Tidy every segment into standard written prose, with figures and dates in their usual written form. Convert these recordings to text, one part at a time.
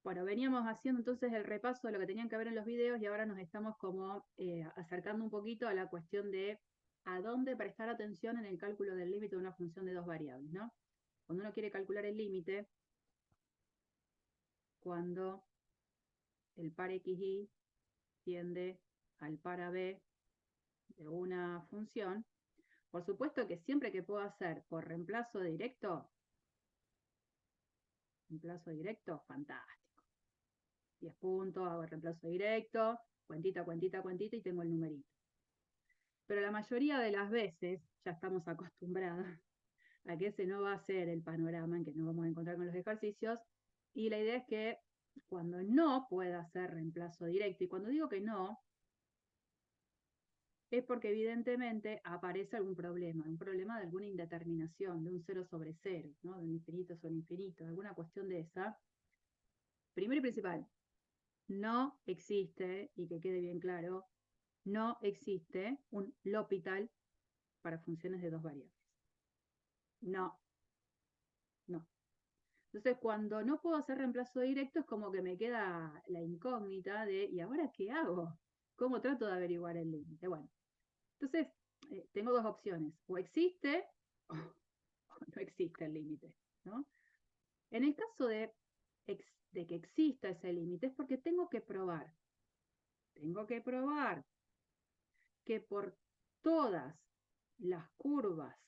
Bueno, veníamos haciendo entonces el repaso de lo que tenían que ver en los videos y ahora nos estamos como acercando un poquito a la cuestión de a dónde prestar atención en el cálculo del límite de una función de dos variables, ¿no? Cuando uno quiere calcular el límite, cuando el par xy tiende al par ab de una función, por supuesto que siempre que puedo hacer por reemplazo directo, fantástico. 10 puntos, hago el reemplazo directo, cuentita, cuentita, cuentita y tengo el numerito. Pero la mayoría de las veces ya estamos acostumbrados a que ese no va a ser el panorama en que nos vamos a encontrar con los ejercicios, y la idea es que cuando no pueda hacer reemplazo directo, y cuando digo que no, es porque evidentemente aparece algún problema, un problema de alguna indeterminación, de un 0 sobre 0, ¿no? De un infinito sobre infinito, alguna cuestión de esa. Primero y principal, no existe, y que quede bien claro, no existe un L'Hopital para funciones de dos variables. No, no. Entonces, cuando no puedo hacer reemplazo directo, es como que me queda la incógnita de, ¿y ahora qué hago? ¿Cómo trato de averiguar el límite? Bueno, entonces, tengo dos opciones. O existe o no existe el límite, ¿no? En el caso de que exista ese límite, es porque tengo que probar que por todas las curvas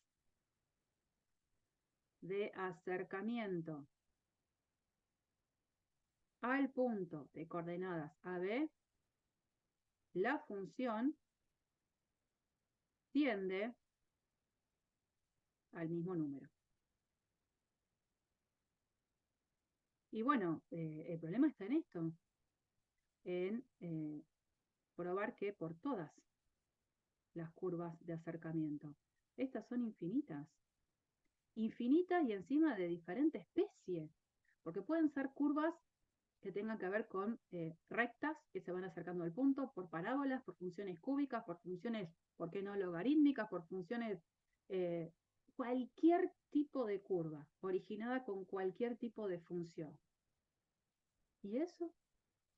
de acercamiento al punto de coordenadas AB, la función tiende al mismo número. Y bueno, el problema está en esto, en probar que por todas las curvas de acercamiento, estas son infinitas. Infinitas y encima de diferente especie, porque pueden ser curvas que tengan que ver con rectas que se van acercando al punto, por parábolas, por funciones cúbicas, por funciones, ¿por qué no logarítmicas? Por funciones, eh, cualquier tipo de curva originada con cualquier tipo de función. ¿Y eso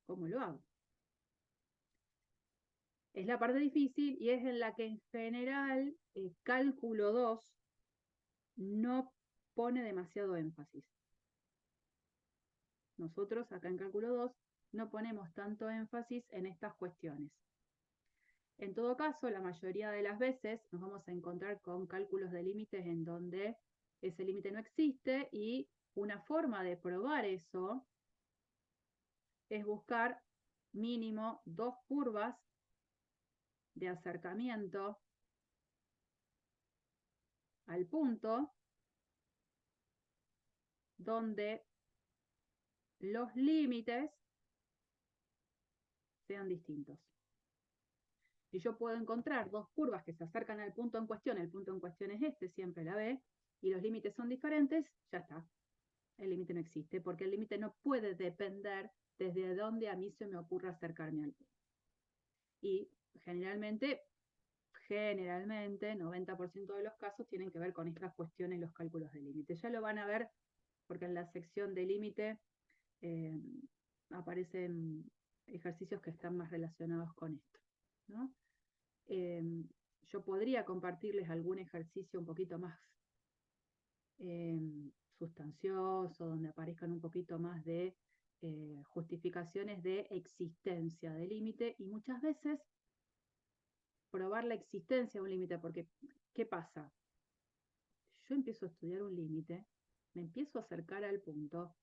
cómo lo hago? Es la parte difícil y es en la que en general cálculo 2 no pone demasiado énfasis. Nosotros acá en cálculo 2 no ponemos tanto énfasis en estas cuestiones. En todo caso, la mayoría de las veces nos vamos a encontrar con cálculos de límites en donde ese límite no existe, y una forma de probar eso es buscar mínimo dos curvas de acercamiento al punto donde los límites sean distintos. Si yo puedo encontrar dos curvas que se acercan al punto en cuestión, el punto en cuestión es este, siempre la B, y los límites son diferentes, ya está. El límite no existe, porque el límite no puede depender desde donde a mí se me ocurra acercarme al punto. Y generalmente, 90% de los casos tienen que ver con estas cuestiones, los cálculos de límite. Ya lo van a ver, porque en la sección de límite aparecen ejercicios que están más relacionados con esto, ¿no? Yo podría compartirles algún ejercicio un poquito más sustancioso, donde aparezcan un poquito más de justificaciones de existencia de límite, y muchas veces probar la existencia de un límite, porque ¿qué pasa? Yo empiezo a estudiar un límite, me empiezo a acercar al punto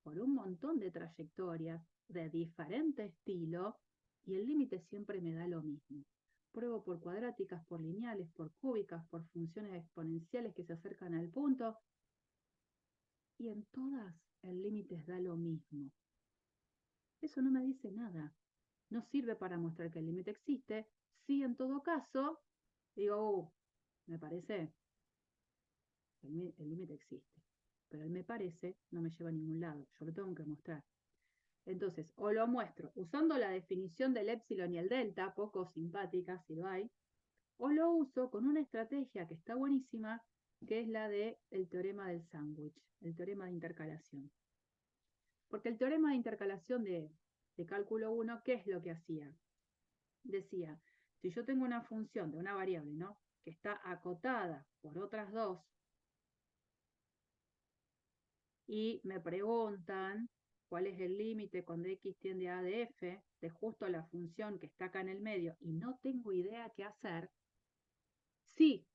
por un montón de trayectorias de diferente estilo, y el límite siempre me da lo mismo. Pruebo por cuadráticas, por lineales, por cúbicas, por funciones exponenciales que se acercan al punto, y en todas el límite da lo mismo. Eso no me dice nada. No sirve para mostrar que el límite existe. Sí, en todo caso, digo, me parece, el límite existe. Pero el me parece no me lleva a ningún lado. Yo lo tengo que mostrar. Entonces, o lo muestro usando la definición del épsilon y el delta, poco simpática si lo hay, o lo uso con una estrategia que está buenísima, que es la del teorema del sándwich, el teorema de intercalación. Porque el teorema de intercalación de cálculo 1, ¿qué es lo que hacía? Decía, si yo tengo una función de una variable, ¿no?, que está acotada por otras dos, y me preguntan cuál es el límite cuando x tiende a de f de justo la función que está acá en el medio y no tengo idea qué hacer, si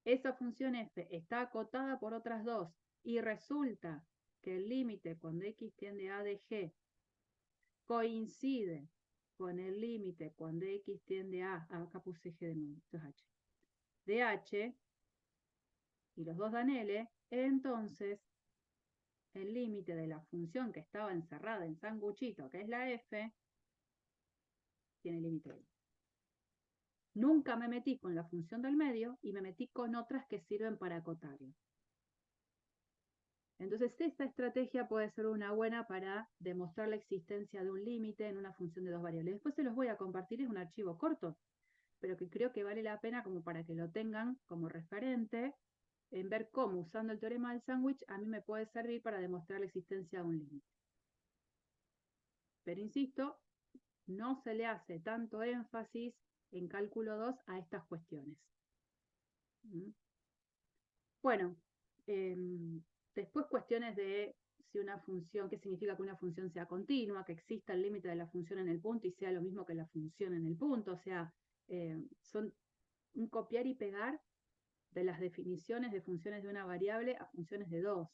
esa función f está acotada por otras dos y resulta que el límite cuando x tiende a de g coincide con el límite cuando x tiende a, acá puse g de nuevo, esto es h, de h, y los dos dan L, entonces el límite de la función que estaba encerrada en sanguchito, que es la f, tiene límite 1. Nunca me metí con la función del medio y me metí con otras que sirven para acotarlo. Entonces esta estrategia puede ser una buena para demostrar la existencia de un límite en una función de dos variables. Después se los voy a compartir, es un archivo corto, pero que creo que vale la pena como para que lo tengan como referente en ver cómo, usando el teorema del sándwich, a mí me puede servir para demostrar la existencia de un límite. Pero insisto, no se le hace tanto énfasis en cálculo 2 a estas cuestiones. Bueno, después cuestiones de si una función, qué significa que una función sea continua, que exista el límite de la función en el punto y sea lo mismo que la función en el punto, o sea, son un copiar y pegar de las definiciones de funciones de una variable a funciones de dos.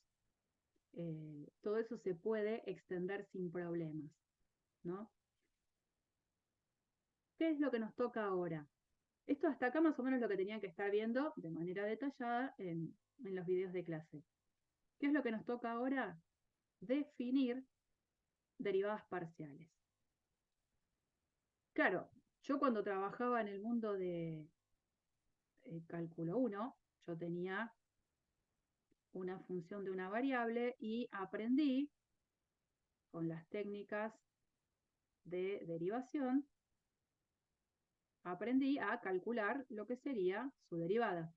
Todo eso se puede extender sin problemas, ¿no? ¿Qué es lo que nos toca ahora? Esto hasta acá más o menos lo que tenían que estar viendo de manera detallada en los videos de clase. ¿Qué es lo que nos toca ahora? Definir derivadas parciales. Claro, yo cuando trabajaba en el mundo de cálculo 1, yo tenía una función de una variable y aprendí con las técnicas de derivación, aprendí a calcular lo que sería su derivada.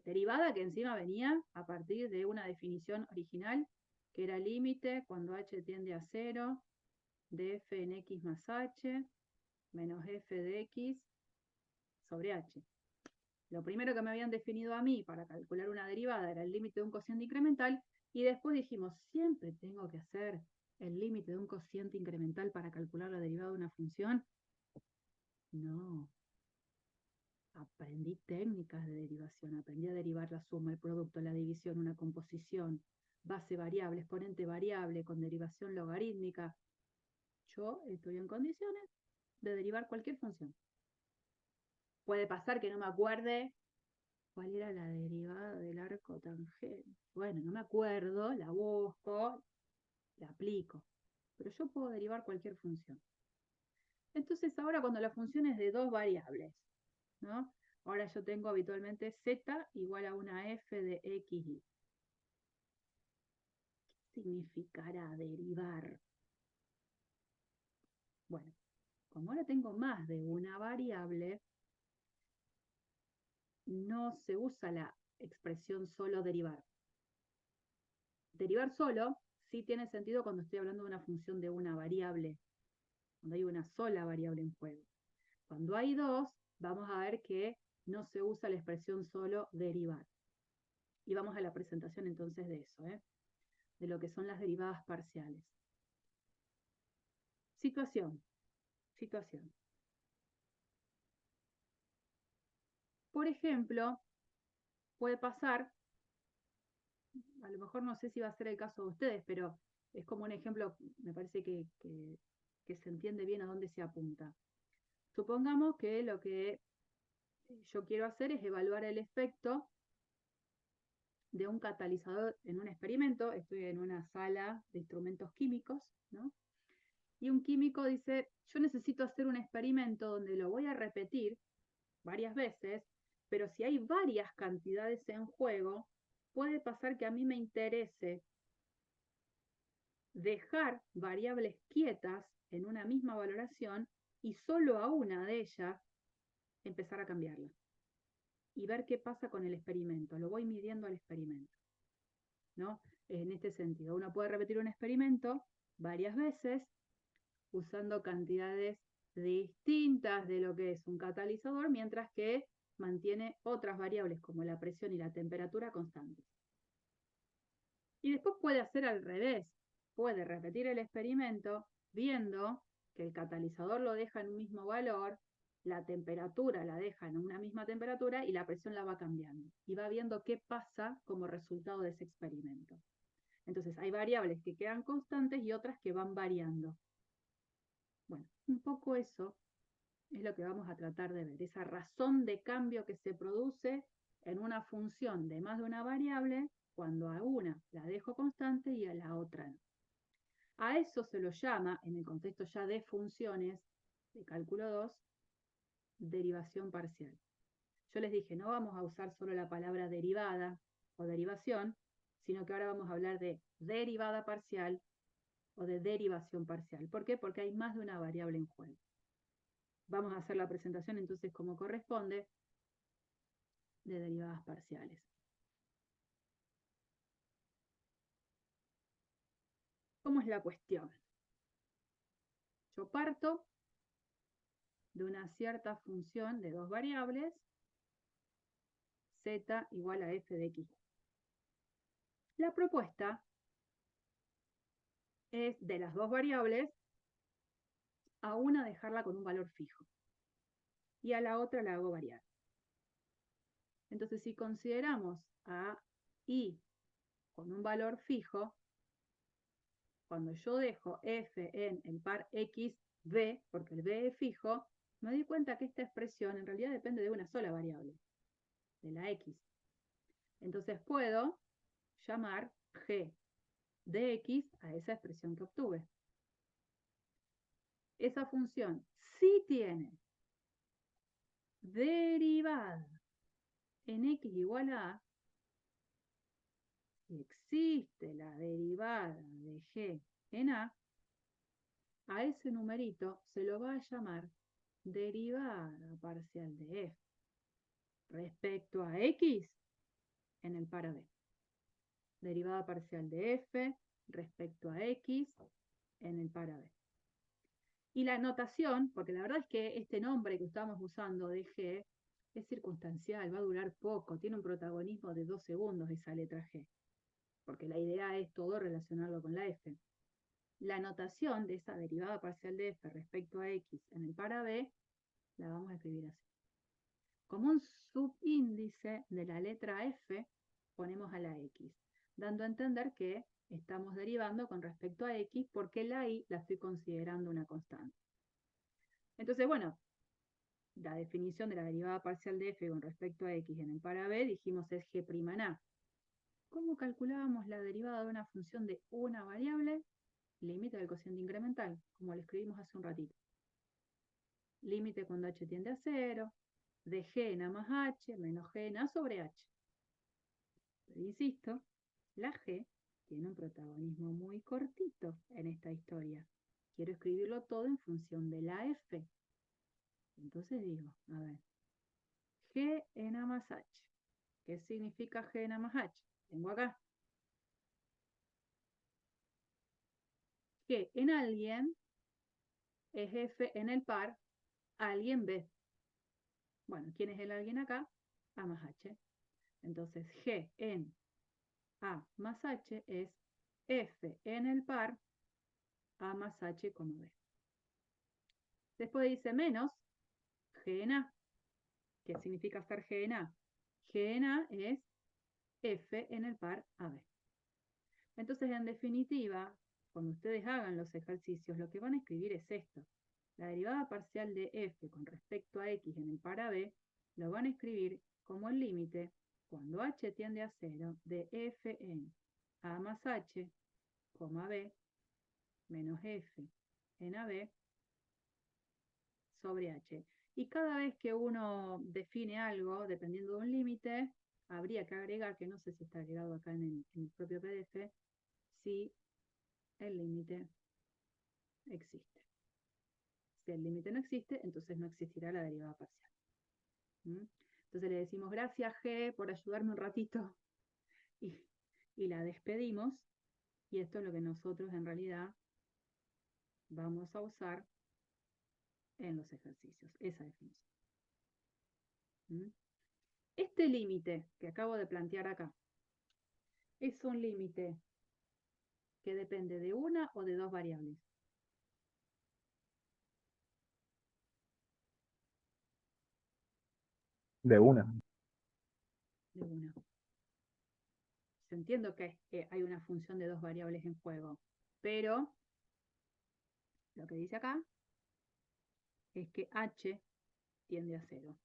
Derivada que encima venía a partir de una definición original, que era límite cuando h tiende a 0, de f en x más h, menos f de x sobre h. Lo primero que me habían definido a mí para calcular una derivada era el límite de un cociente incremental, y después dijimos, siempre tengo que hacer el límite de un cociente incremental para calcular la derivada de una función. No. Aprendí técnicas de derivación, aprendí a derivar la suma, el producto, la división, una composición, base variable, exponente variable, con derivación logarítmica. Yo estoy en condiciones de derivar cualquier función. Puede pasar que no me acuerde cuál era la derivada del arco tangente. Bueno, no me acuerdo, la busco, la aplico. Pero yo puedo derivar cualquier función. Entonces ahora cuando la función es de dos variables, ¿no? Ahora yo tengo habitualmente z igual a una f de xy. ¿Qué significará derivar? Bueno, como ahora tengo más de una variable, no se usa la expresión solo derivar. Derivar solo sí tiene sentido cuando estoy hablando de una función de una variable, cuando hay una sola variable en juego. Cuando hay dos, vamos a ver que no se usa la expresión solo derivar. Y vamos a la presentación entonces de eso, de lo que son las derivadas parciales. Situación. Por ejemplo, puede pasar, a lo mejor no sé si va a ser el caso de ustedes, pero es como un ejemplo, me parece que se entiende bien a dónde se apunta. Supongamos que lo que yo quiero hacer es evaluar el efecto de un catalizador en un experimento. Estoy en una sala de instrumentos químicos, ¿no? Y un químico dice, yo necesito hacer un experimento donde lo voy a repetir varias veces, pero si hay varias cantidades en juego, puede pasar que a mí me interese dejar variables quietas en una misma valoración y solo a una de ellas empezar a cambiarla y ver qué pasa con el experimento. Lo voy midiendo al experimento, ¿no? en este sentido. Uno puede repetir un experimento varias veces usando cantidades distintas de lo que es un catalizador, mientras que mantiene otras variables como la presión y la temperatura constantes. Y después puede hacer al revés, puede repetir el experimento viendo que el catalizador lo deja en un mismo valor, la temperatura la deja en una misma temperatura y la presión la va cambiando. Y va viendo qué pasa como resultado de ese experimento. Entonces hay variables que quedan constantes y otras que van variando. Bueno, un poco eso es lo que vamos a tratar de ver, esa razón de cambio que se produce en una función de más de una variable cuando a una la dejo constante y a la otra no. A eso se lo llama, en el contexto ya de funciones de cálculo 2, derivación parcial. Yo les dije, no vamos a usar solo la palabra derivada o derivación, sino que ahora vamos a hablar de derivada parcial o de derivación parcial. ¿Por qué? Porque hay más de una variable en juego. Vamos a hacer la presentación entonces como corresponde de derivadas parciales. ¿Cómo es la cuestión? Yo parto de una cierta función de dos variables, z igual a f de x. La propuesta es de las dos variables, a una dejarla con un valor fijo y a la otra la hago variar. Entonces, si consideramos a i con un valor fijo, cuando yo dejo f en el par x, b, porque el b es fijo, me doy cuenta que esta expresión en realidad depende de una sola variable, de la x. Entonces puedo llamar g de x a esa expresión que obtuve. Esa función sí tiene derivada en x igual a, si existe la derivada de g en a ese numerito se lo va a llamar derivada parcial de f respecto a x en el par b. Derivada parcial de f respecto a x en el par b. Y la notación, porque la verdad es que este nombre que estamos usando de g es circunstancial, va a durar poco, tiene un protagonismo de 2 segundos esa letra g, porque la idea es todo relacionarlo con la f. La notación de esa derivada parcial de f respecto a x en el par b la vamos a escribir así. Como un subíndice de la letra f ponemos a la x, dando a entender que estamos derivando con respecto a x porque la y la estoy considerando una constante. Entonces, bueno, la definición de la derivada parcial de f con respecto a x en el par b dijimos es g' en a. ¿Cómo calculábamos la derivada de una función de una variable? Límite del cociente incremental, como lo escribimos hace un ratito. Límite cuando h tiende a 0, de g en a más h menos g en a sobre h. Pero insisto, la g tiene un protagonismo muy cortito en esta historia. Quiero escribirlo todo en función de la f. Entonces digo, a ver, g en a más h. ¿Qué significa g en a más h? Tengo acá. G en alguien es f en el par alguien b. Bueno, ¿quién es el alguien acá? A más h. Entonces g en a más h es f en el par a más h como b. Después dice menos g en a. ¿Qué significa estar g en a? G en a es f en el par ab. Entonces, en definitiva, cuando ustedes hagan los ejercicios, lo que van a escribir es esto. La derivada parcial de f con respecto a x en el par ab lo van a escribir como el límite cuando h tiende a 0 de f en a más h, b, menos f en ab sobre h. Y cada vez que uno define algo, dependiendo de un límite, habría que agregar, que no sé si está agregado acá en el propio PDF, si el límite existe. Si el límite no existe, entonces no existirá la derivada parcial. Entonces le decimos gracias G por ayudarme un ratito y y la despedimos, y esto es lo que nosotros en realidad vamos a usar en los ejercicios, esa definición. ¿Mm? Este límite que acabo de plantear acá es un límite que depende de una o de dos variables. De una. De una. Yo entiendo que hay una función de dos variables en juego, pero lo que dice acá es que h tiende a 0.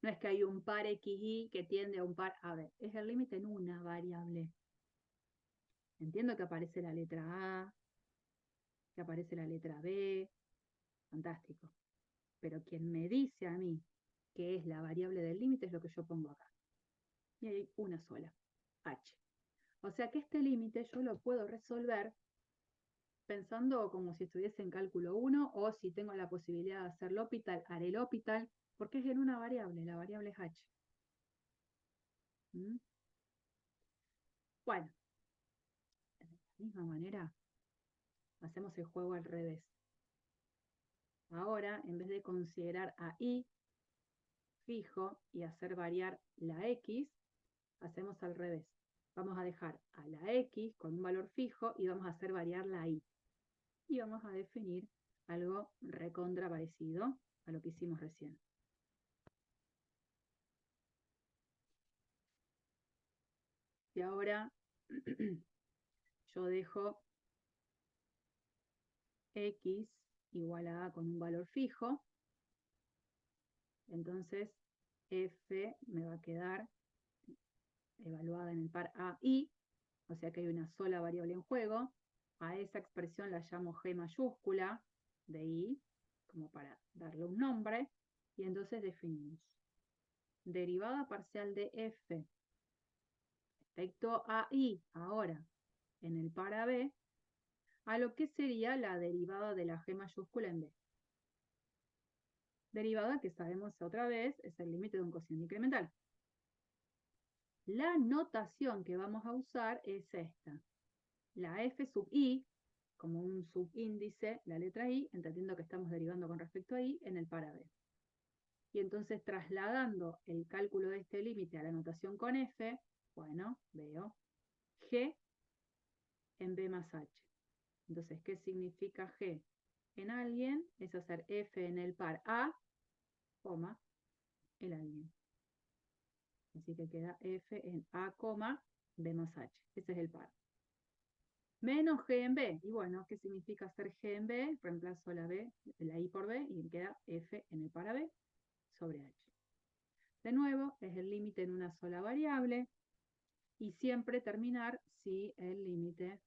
No es que hay un par xy que tiende a un par ab, es el límite en una variable. Entiendo que aparece la letra A, que aparece la letra B, fantástico. Pero quien me dice a mí que es la variable del límite es lo que yo pongo acá. Y hay una sola, h. O sea que este límite yo lo puedo resolver pensando como si estuviese en cálculo 1 o si tengo la posibilidad de hacer L'Hopital, haré L'Hopital, porque es en una variable, la variable es h. ¿Mm? Bueno, de la misma manera hacemos el juego al revés. Ahora, en vez de considerar a i fijo y hacer variar la x, hacemos al revés. Vamos a dejar a la x con un valor fijo y vamos a hacer variar la y. Y vamos a definir algo recontra parecido a lo que hicimos recién. Y ahora yo dejo x igual a con un valor fijo. Entonces f me va a quedar evaluada en el par a, i, o sea que hay una sola variable en juego. A esa expresión la llamo G mayúscula de I, como para darle un nombre, y entonces definimos derivada parcial de F respecto a I, ahora en el par a B, a lo que sería la derivada de la G mayúscula en B. Derivada que sabemos otra vez es el límite de un cociente incremental. La notación que vamos a usar es esta. La F sub I, como un subíndice, la letra I, entendiendo que estamos derivando con respecto a I, en el par a B. Y entonces trasladando el cálculo de este límite a la notación con F, bueno, veo G en B más H. Entonces, ¿qué significa G en alguien? Es hacer F en el par A, coma, el alguien. Así que queda F en A, B más H. Ese es el par. Menos G en B. Y bueno, ¿qué significa hacer G en B? Reemplazo la B, la I por B y me queda F en el par B sobre H. De nuevo, es el límite en una sola variable y siempre terminar si el límite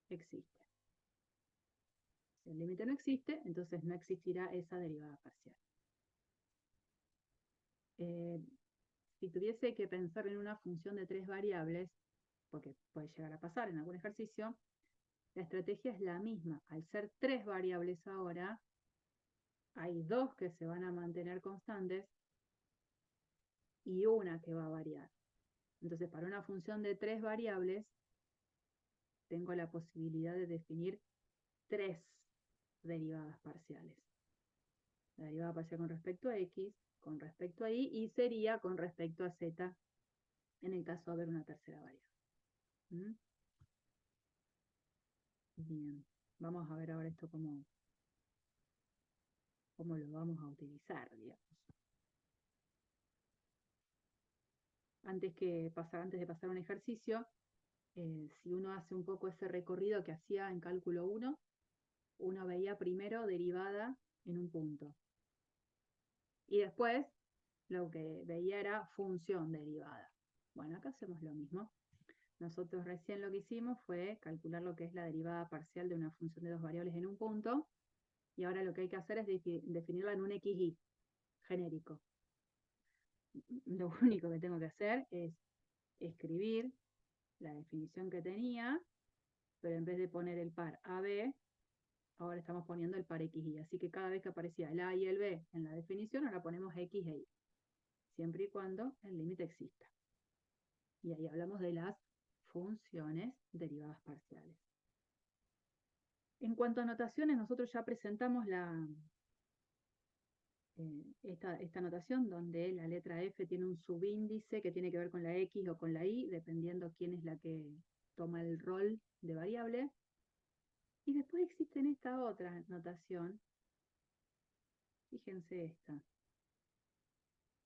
existe. Si el límite no existe, entonces no existirá esa derivada parcial. Si tuviese que pensar en una función de 3 variables, porque puede llegar a pasar en algún ejercicio, la estrategia es la misma. Al ser 3 variables ahora, hay 2 que se van a mantener constantes y una que va a variar. Entonces, para una función de 3 variables, tengo la posibilidad de definir 3 derivadas parciales. La derivada parcial con respecto a x, con respecto a y, y sería con respecto a z, en el caso de haber una tercera variable. ¿Mm? Bien, vamos a ver ahora esto cómo lo vamos a utilizar, digamos. Antes de pasar un ejercicio, si uno hace un poco ese recorrido que hacía en cálculo 1, uno veía primero derivada en un punto. Y después lo que veía era función derivada. Bueno, acá hacemos lo mismo. Nosotros recién lo que hicimos fue calcular lo que es la derivada parcial de una función de dos variables en un punto. Y ahora lo que hay que hacer es definirla en un xy genérico. Lo único que tengo que hacer es escribir la definición que tenía, pero en vez de poner el par AB, ahora estamos poniendo el par XY. Así que cada vez que aparecía el A y el B en la definición, ahora ponemos X e Y, siempre y cuando el límite exista. Y ahí hablamos de las funciones derivadas parciales. En cuanto a notaciones, nosotros ya presentamos esta notación donde la letra F tiene un subíndice que tiene que ver con la X o con la Y, dependiendo quién es la que toma el rol de variable. Y después existe esta otra notación. Fíjense esta.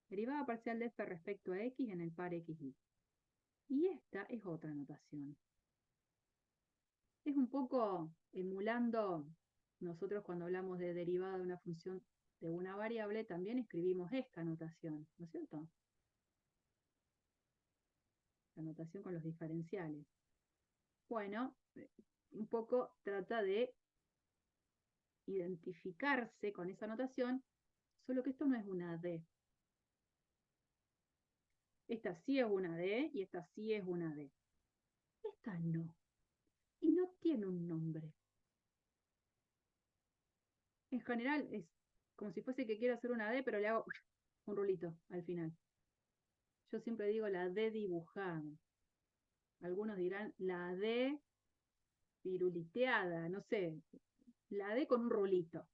Derivada parcial de F respecto a X en el par XY. Y esta es otra notación. Es un poco emulando, nosotros cuando hablamos de derivada de una función de una variable, también escribimos esta notación, ¿no es cierto? La notación con los diferenciales. Bueno, un poco trata de identificarse con esa notación, solo que esto no es una D. Esta sí es una D y esta sí es una D. Esta no. Y no tiene un nombre. En general es como si fuese que quiero hacer una D, pero le hago un rulito al final. Yo siempre digo la D dibujada. Algunos dirán la D piruliteada, no sé, la D con un rulito.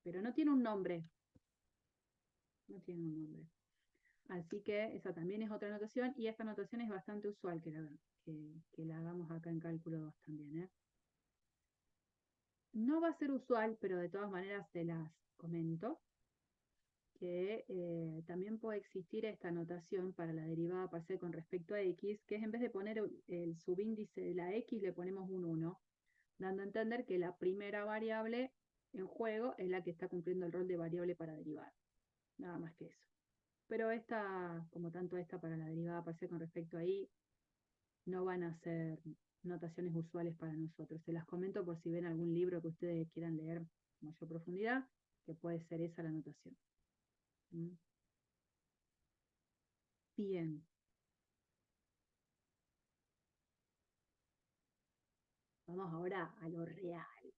Pero no tiene un nombre. No tiene un nombre. Así que esa también es otra notación y esta notación es bastante usual que la hagamos acá en cálculo 2 también. No va a ser usual, pero de todas maneras se las comento, que también puede existir esta notación para la derivada parcial con respecto a x, que es en vez de poner el subíndice de la x, le ponemos un 1, dando a entender que la primera variable en juego es la que está cumpliendo el rol de variable para derivar. Nada más que eso. Pero esta, como tanto esta para la derivada parcial con respecto a y, no van a ser notaciones usuales para nosotros. Se las comento por si ven algún libro que ustedes quieran leer con mayor profundidad, que puede ser esa la notación. Bien. Vamos ahora a lo real,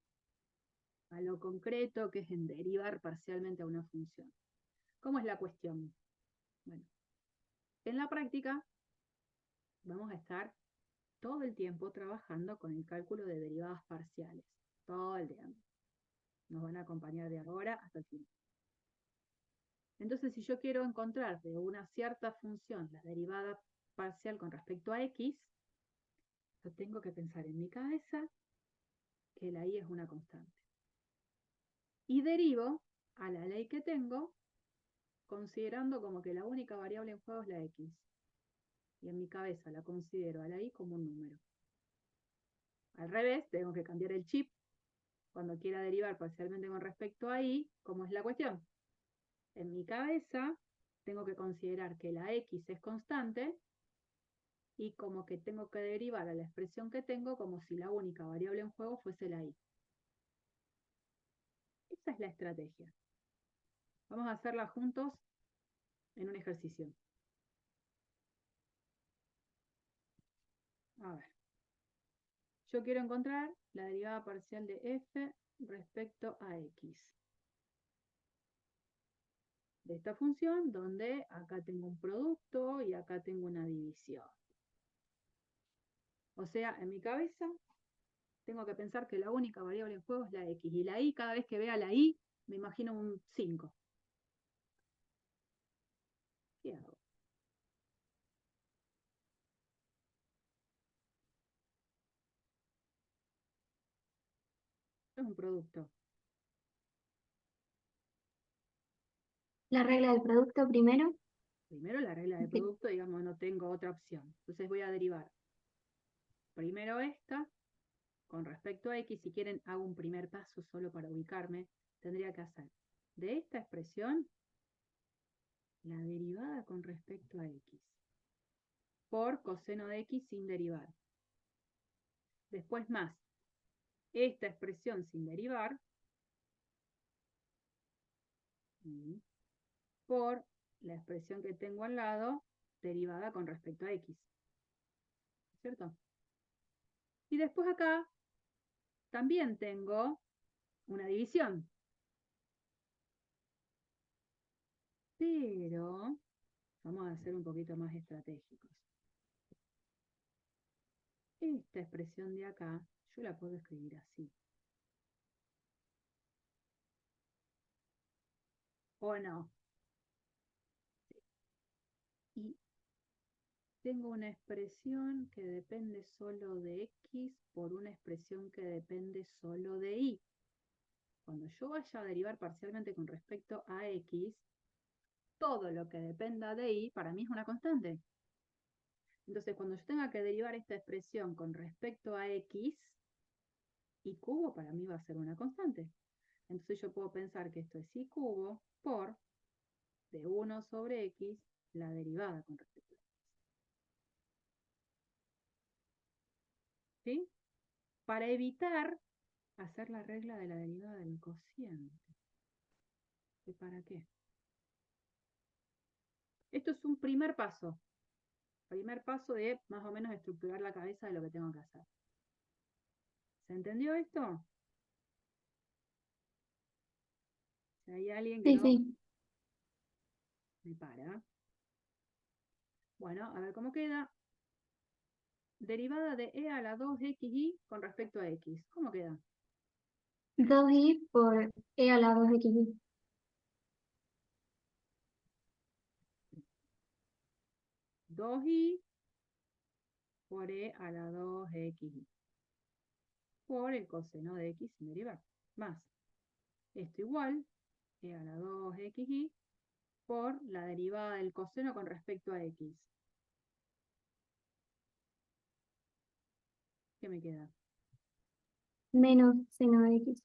a lo concreto, que es en derivar parcialmente a una función. ¿Cómo es la cuestión? Bueno, en la práctica vamos a estar todo el tiempo trabajando con el cálculo de derivadas parciales. Todo el tiempo. Nos van a acompañar de ahora hasta el final. Entonces, si yo quiero encontrar de una cierta función la derivada parcial con respecto a x, yo tengo que pensar en mi cabeza que la y es una constante. Y derivo a la ley que tengo considerando como que la única variable en juego es la x. Y en mi cabeza la considero a la y como un número. Al revés, tengo que cambiar el chip cuando quiera derivar parcialmente con respecto a y, ¿cómo es la cuestión? En mi cabeza tengo que considerar que la x es constante y como que tengo que derivar a la expresión que tengo como si la única variable en juego fuese la y. Esa es la estrategia. Vamos a hacerla juntos en un ejercicio. A ver. Yo quiero encontrar la derivada parcial de f respecto a x. De esta función donde acá tengo un producto y acá tengo una división. O sea, en mi cabeza tengo que pensar que la única variable en juego es la x. Y la y, cada vez que vea la y, me imagino un 5. ¿Qué hago? Es un producto. La regla del producto primero. Primero la regla del Sí. producto, digamos, no tengo otra opción. Entonces voy a derivar primero esta con respecto a x. Si quieren, hago un primer paso solo para ubicarme. Tendría que hacer de esta expresión la derivada con respecto a x por coseno de x sin derivar. Después más esta expresión sin derivar por la expresión que tengo al lado derivada con respecto a x. ¿Cierto? Y después acá también tengo una división. Pero vamos a ser un poquito más estratégicos. esta expresión de acá, yo la puedo escribir así. ¿O no? Y tengo una expresión que depende solo de x por una expresión que depende solo de y. Cuando yo vaya a derivar parcialmente con respecto a x, todo lo que dependa de y para mí es una constante. Entonces, cuando yo tenga que derivar esta expresión con respecto a x, y cubo para mí va a ser una constante. Entonces yo puedo pensar que esto es y cubo por de 1 sobre x, la derivada con respecto a x. ¿Sí? Para evitar hacer la regla de la derivada del cociente. ¿Y para qué? Esto es un primer paso. Primer paso de más o menos estructurar la cabeza de lo que tengo que hacer. ¿Se entendió esto? Si hay alguien que Sí, no, sí. me para. Bueno, a ver cómo queda. Derivada de e a la 2xy con respecto a x. ¿Cómo queda? 2y por e a la 2xy. 2y por e a la 2xy. Por el coseno de x sin derivar. Más. Esto igual e a la 2xy por la derivada del coseno con respecto a x. ¿Qué me queda? Menos seno de x.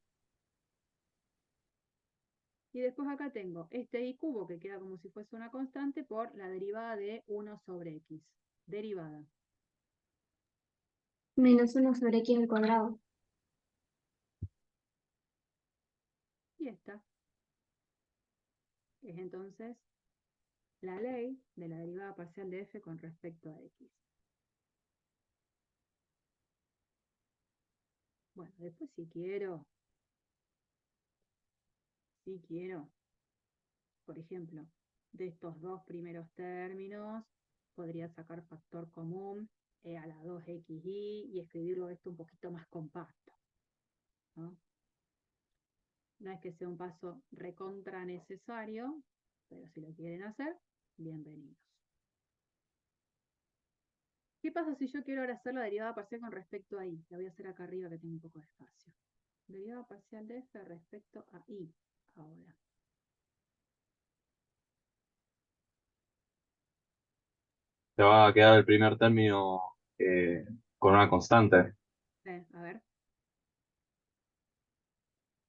Y después acá tengo este y cubo que queda como si fuese una constante por la derivada de 1 sobre x. Derivada. Menos 1 sobre x al cuadrado. Y esta es entonces la ley de la derivada parcial de f con respecto a x. Bueno, después si quiero, por ejemplo, de estos dos primeros términos, podría sacar factor común e a la 2xy y escribirlo esto un poquito más compacto, ¿no? No es que sea un paso recontra necesario, pero si lo quieren hacer, bienvenidos. ¿Qué pasa si yo quiero ahora hacer la derivada parcial con respecto a y? La voy a hacer acá arriba que tengo un poco de espacio. Derivada parcial de f respecto a y. Ahora. Te va a quedar el primer término con una constante. A ver,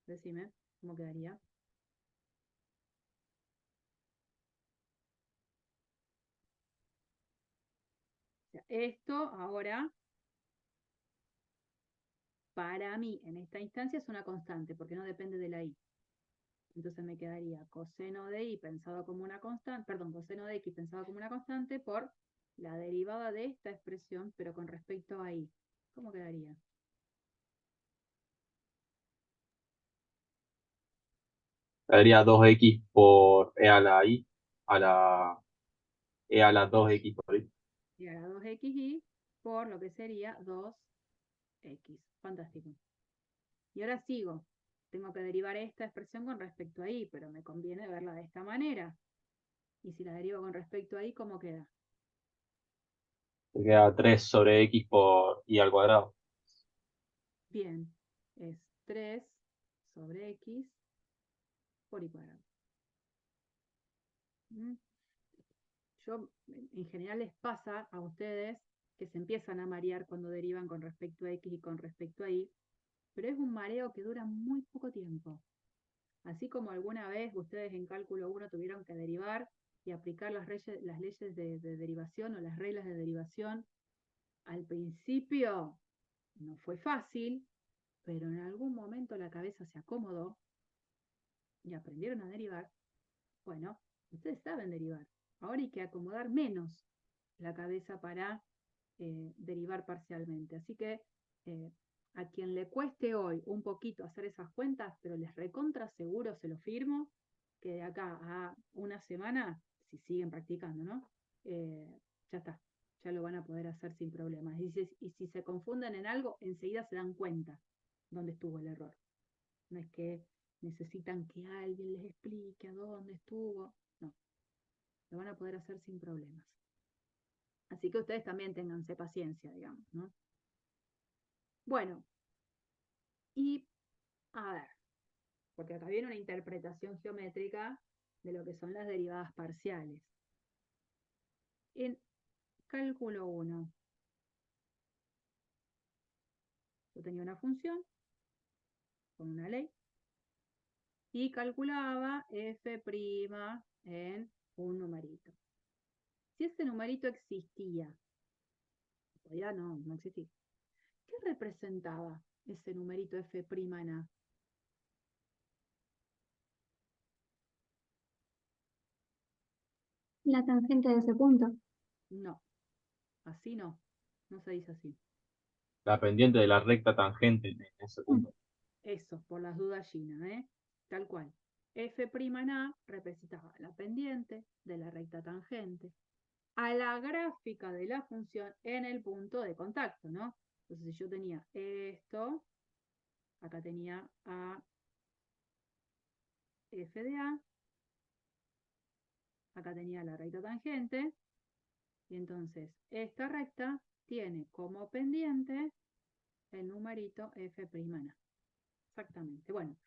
decime, ¿cómo quedaría? O sea, esto ahora, para mí, en esta instancia es una constante, porque no depende de la y. Entonces me quedaría coseno de y pensado como una constante, perdón, coseno de x pensado como una constante por la derivada de esta expresión, pero con respecto a y. ¿Cómo quedaría? Daría 2x por e a la i, a la e a la 2x por i. Y a la 2xy por lo que sería 2x. Fantástico. Y ahora sigo. Tengo que derivar esta expresión con respecto a y, pero me conviene verla de esta manera. Y si la derivo con respecto a y, ¿cómo queda? Te queda 3 sobre x por i al cuadrado. Bien, es 3 sobre x por y cuadrado. ¿Mm? Yo, en general les pasa a ustedes que se empiezan a marear cuando derivan con respecto a x y con respecto a y, pero es un mareo que dura muy poco tiempo. Así como alguna vez ustedes en cálculo 1 tuvieron que derivar y aplicar las leyes de derivación o las reglas de derivación, al principio no fue fácil, pero en algún momento la cabeza se acomodó y aprendieron a derivar. Bueno, ustedes saben derivar. Ahora hay que acomodar menos la cabeza para derivar parcialmente. Así que a quien le cueste hoy un poquito hacer esas cuentas, pero les recontra seguro, se lo firmo, que de acá a una semana, si siguen practicando, ¿no? Ya está, ya lo van a poder hacer sin problemas. Y si se confunden en algo, enseguida se dan cuenta dónde estuvo el error. No es que necesitan que alguien les explique a dónde estuvo. No, lo van a poder hacer sin problemas. Así que ustedes también ténganse paciencia, digamos, ¿no? Bueno, y a ver, porque acá viene una interpretación geométrica de lo que son las derivadas parciales. En cálculo 1, yo tenía una función con una ley y calculaba f' en un numerito. Si ese numerito existía, todavía no existía, ¿qué representaba ese numerito f' en A? La tangente de ese punto. No, así no se dice así. La pendiente de la recta tangente en ese punto. Eso, por las dudas, Gina, ¿eh? Tal cual. F' en A representaba la pendiente de la recta tangente a la gráfica de la función en el punto de contacto, ¿no? Entonces, si yo tenía esto, acá tenía a f de A, acá tenía la recta tangente, y entonces esta recta tiene como pendiente el numerito f' en A. Exactamente. Bueno,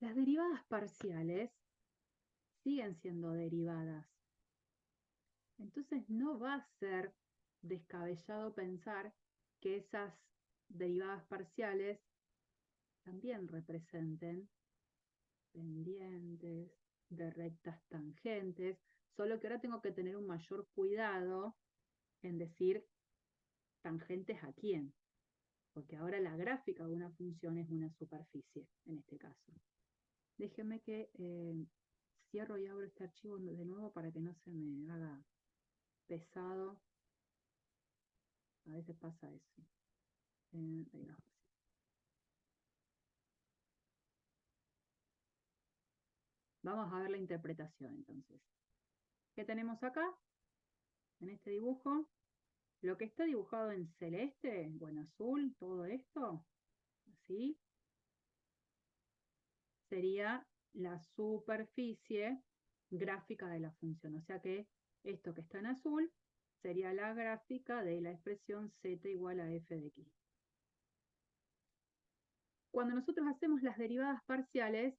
las derivadas parciales siguen siendo derivadas. Entonces no va a ser descabellado pensar que esas derivadas parciales también representen pendientes de rectas tangentes, solo que ahora tengo que tener un mayor cuidado en decir tangentes a quién, porque ahora la gráfica de una función es una superficie, en este caso. Déjenme que cierro y abro este archivo de nuevo para que no se me haga pesado. A veces pasa eso. Ahí va. Vamos a ver la interpretación entonces. ¿Qué tenemos acá? En este dibujo. Lo que está dibujado en celeste o en azul, todo esto, así, sería la superficie gráfica de la función. O sea que esto que está en azul sería la gráfica de la expresión z igual a f de x. Cuando nosotros hacemos las derivadas parciales,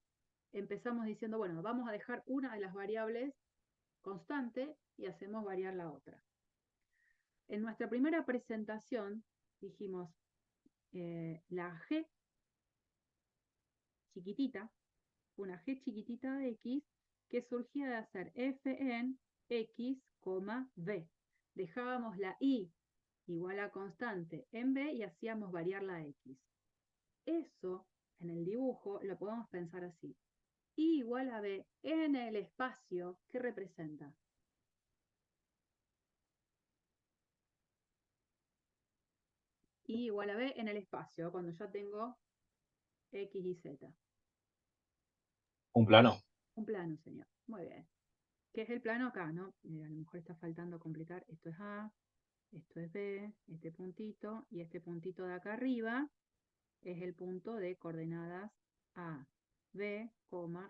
empezamos diciendo, bueno, vamos a dejar una de las variables constante y hacemos variar la otra. En nuestra primera presentación dijimos la g chiquitita, una g chiquitita de x que surgía de hacer f en x, b. Dejábamos la y igual a constante en b y hacíamos variar la x. Eso en el dibujo lo podemos pensar así. Y igual a b en el espacio, ¿qué representa? Y igual a b en el espacio, cuando ya tengo x y z. Un plano. Un plano, señor. Muy bien. ¿Qué es el plano acá, no? A lo mejor está faltando completar. Esto es A, esto es B, este puntito, y este puntito de acá arriba es el punto de coordenadas A, B,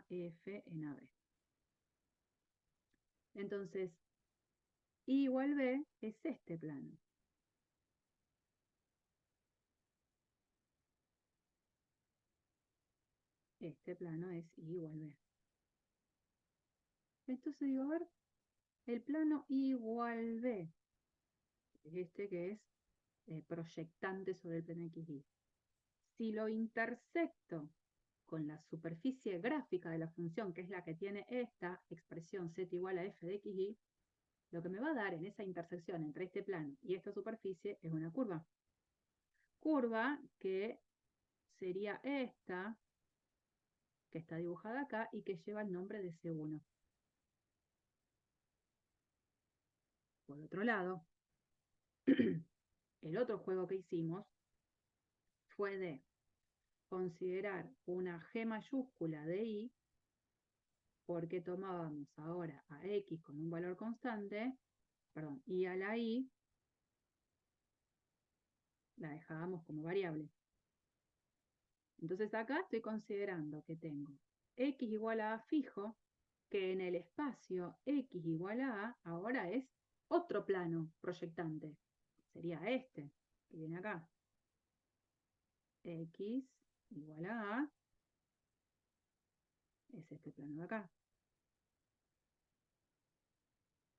F en AB. Entonces, I igual B es este plano. Este plano es I igual B. Entonces digo, a ver, el plano I igual B, es este que es proyectante sobre el plano XY. Si lo intersecto con la superficie gráfica de la función, que es la que tiene esta expresión z igual a f de xy, lo que me va a dar en esa intersección entre este plano y esta superficie es una curva. Curva que sería esta, que está dibujada acá y que lleva el nombre de C1. Por otro lado, el otro juego que hicimos fue de considerar una G mayúscula de I, porque tomábamos ahora a X con un valor constante perdón, y a la i la dejábamos como variable. Entonces acá estoy considerando que tengo x igual a fijo, que en el espacio x igual a ahora es otro plano proyectante. Sería este, que viene acá. X igual a es este plano de acá.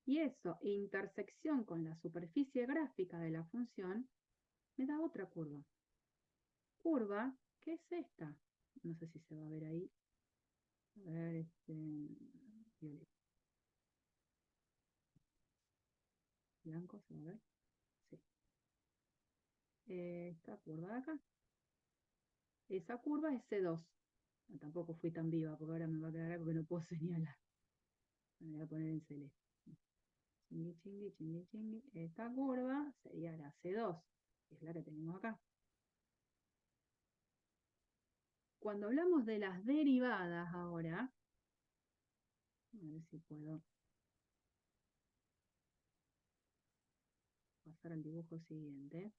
Y eso, intersección con la superficie gráfica de la función, me da otra curva. Curva, ¿qué es esta? No sé si se va a ver ahí. A ver, violeta. Blanco, ¿se va a ver? Sí. Esta curva de acá. Esa curva es C2. No, tampoco fui tan viva, porque ahora me va a quedar algo que no puedo señalar. Me voy a poner en celeste. Chingui, chingui, chingui, chingui. Esta curva sería la C2, que es la que tenemos acá. Cuando hablamos de las derivadas ahora, a ver si puedo pasar al dibujo siguiente.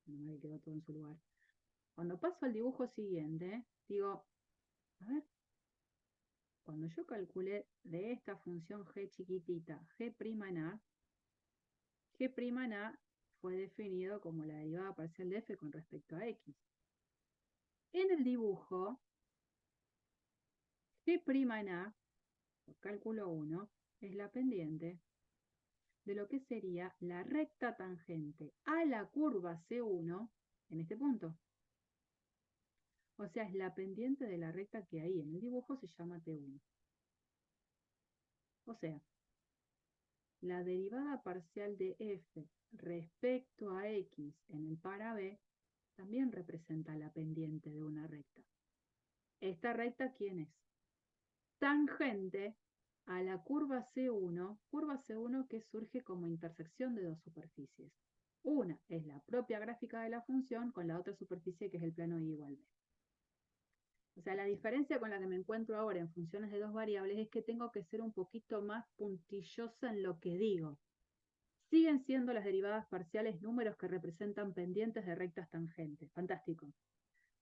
No me quedó todo en su lugar. Cuando paso al dibujo siguiente, digo, a ver, cuando yo calculé de esta función g chiquitita, g' en a, g' en a fue definido como la derivada parcial de f con respecto a x. En el dibujo, g' en a, por cálculo 1, es la pendiente de lo que sería la recta tangente a la curva C1 en este punto. O sea, es la pendiente de la recta que ahí en el dibujo se llama T1. O sea, la derivada parcial de f respecto a x en el par AB también representa la pendiente de una recta. ¿Esta recta quién es? Tangente a la curva C1 que surge como intersección de dos superficies. Una es la propia gráfica de la función con la otra superficie que es el plano y igual b. O sea, la diferencia con la que me encuentro ahora en funciones de dos variables es que tengo que ser un poquito más puntillosa en lo que digo. Siguen siendo las derivadas parciales números que representan pendientes de rectas tangentes. Fantástico.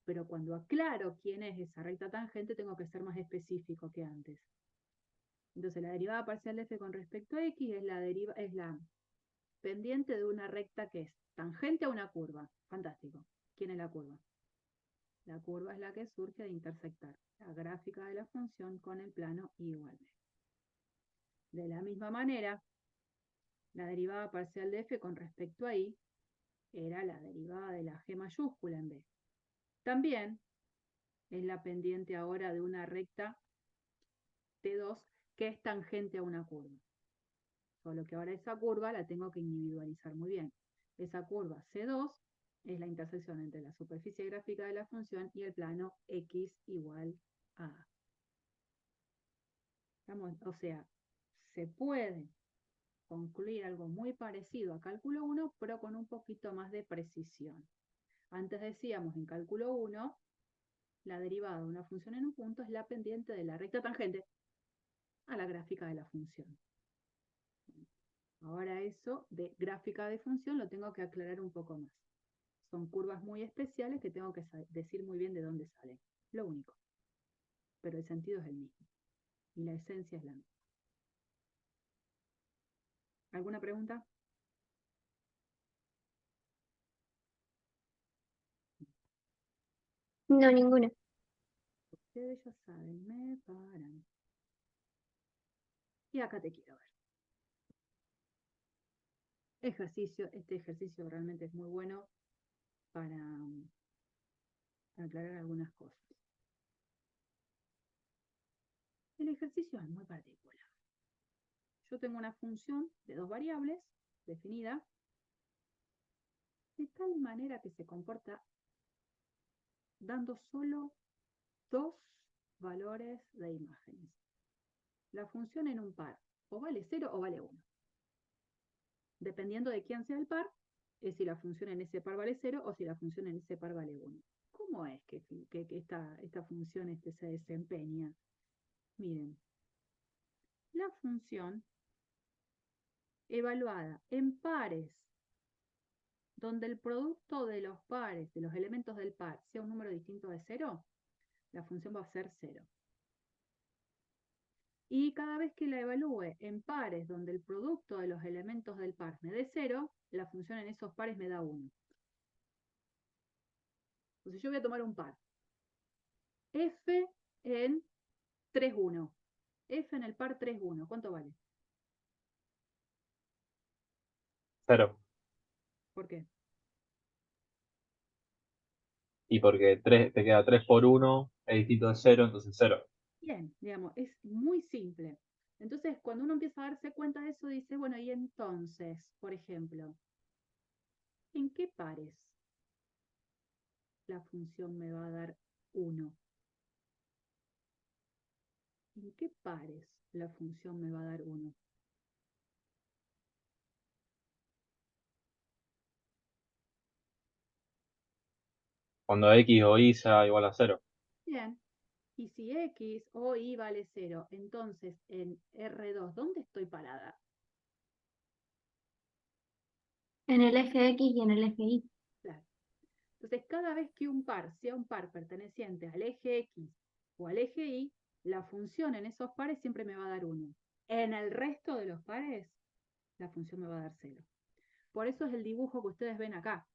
Pero cuando aclaro quién es esa recta tangente, tengo que ser más específico que antes. Entonces, la derivada parcial de f con respecto a x es la pendiente de una recta que es tangente a una curva. Fantástico. ¿Quién es la curva? La curva es la que surge de intersectar la gráfica de la función con el plano igual b. De la misma manera, la derivada parcial de f con respecto a y era la derivada de la g mayúscula en b. También es la pendiente ahora de una recta T2 que es tangente a una curva. Solo que ahora esa curva la tengo que individualizar muy bien. Esa curva C2 es la intersección entre la superficie gráfica de la función y el plano x igual a A. O sea, se puede concluir algo muy parecido a cálculo 1, pero con un poquito más de precisión. Antes decíamos en cálculo 1, la derivada de una función en un punto es la pendiente de la recta tangente a la gráfica de la función. Ahora eso de gráfica de función lo tengo que aclarar un poco más. Son curvas muy especiales que tengo que decir muy bien de dónde salen. Lo único. Pero el sentido es el mismo. Y la esencia es la misma. ¿Alguna pregunta? No, ninguna. Ustedes ya saben, me paran. Y acá te quiero ver. Este ejercicio realmente es muy bueno para aclarar algunas cosas. El ejercicio es muy particular. Yo tengo una función de dos variables definida de tal manera que se comporta dando solo dos valores de imágenes. La función en un par o vale 0 o vale 1. Dependiendo de quién sea el par, es si la función en ese par vale 0 o si la función en ese par vale 1. ¿Cómo es que esta función se desempeña? Miren, la función evaluada en pares, donde el producto de los pares, de los elementos del par, sea un número distinto de 0, la función va a ser 0. Y cada vez que la evalúe en pares donde el producto de los elementos del par me dé 0, la función en esos pares me da 1. Entonces yo voy a tomar un par. F en 3, 1. F en el par 3, 1. ¿Cuánto vale? 0. ¿Por qué? Y porque 3, te queda 3 por 1, es distinto de 0, entonces 0. Bien, digamos, es muy simple. Entonces, cuando uno empieza a darse cuenta de eso, dice, bueno, y entonces, por ejemplo, ¿en qué pares la función me va a dar 1? ¿En qué pares la función me va a dar 1? Cuando X o Y sea igual a 0. Bien, y si X o Y vale 0, entonces en R2, ¿dónde estoy parada? En el eje X y en el eje Y. Claro. Entonces, cada vez que un par sea un par perteneciente al eje X o al eje Y, la función en esos pares siempre me va a dar 1. En el resto de los pares, la función me va a dar 0. Por eso es el dibujo que ustedes ven acá.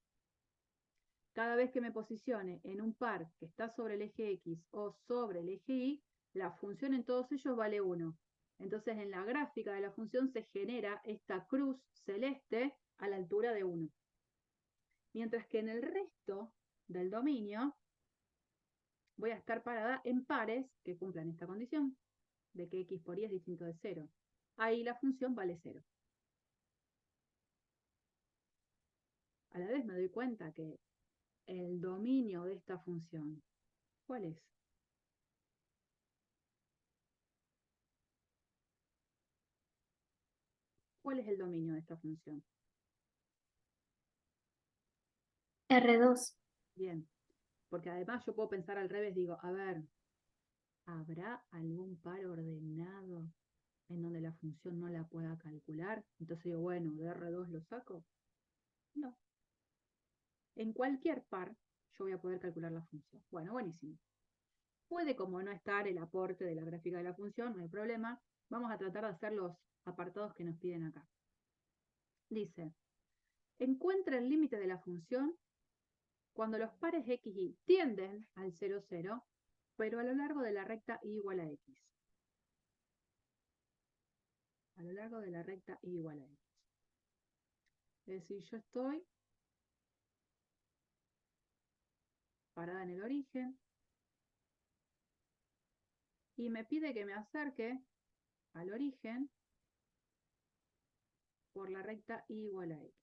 Cada vez que me posicione en un par que está sobre el eje X o sobre el eje Y, la función en todos ellos vale 1. Entonces, en la gráfica de la función se genera esta cruz celeste a la altura de 1. Mientras que en el resto del dominio voy a estar parada en pares que cumplan esta condición de que X por Y es distinto de 0. Ahí la función vale 0. A la vez me doy cuenta que el dominio de esta función, ¿cuál es? ¿Cuál es el dominio de esta función? R2. Bien, porque además yo puedo pensar al revés, digo, a ver, ¿habrá algún par ordenado en donde la función no la pueda calcular? Entonces digo, bueno, de R2 lo saco. No. En cualquier par yo voy a poder calcular la función. Bueno, buenísimo. Puede como no estar el aporte de la gráfica de la función, no hay problema. Vamos a tratar de hacer los apartados que nos piden acá. Dice, encuentra el límite de la función cuando los pares x y tienden al 0, 0, pero a lo largo de la recta y igual a x. A lo largo de la recta y igual a x. Es decir, yo estoy parada en el origen y me pide que me acerque al origen por la recta y igual a x.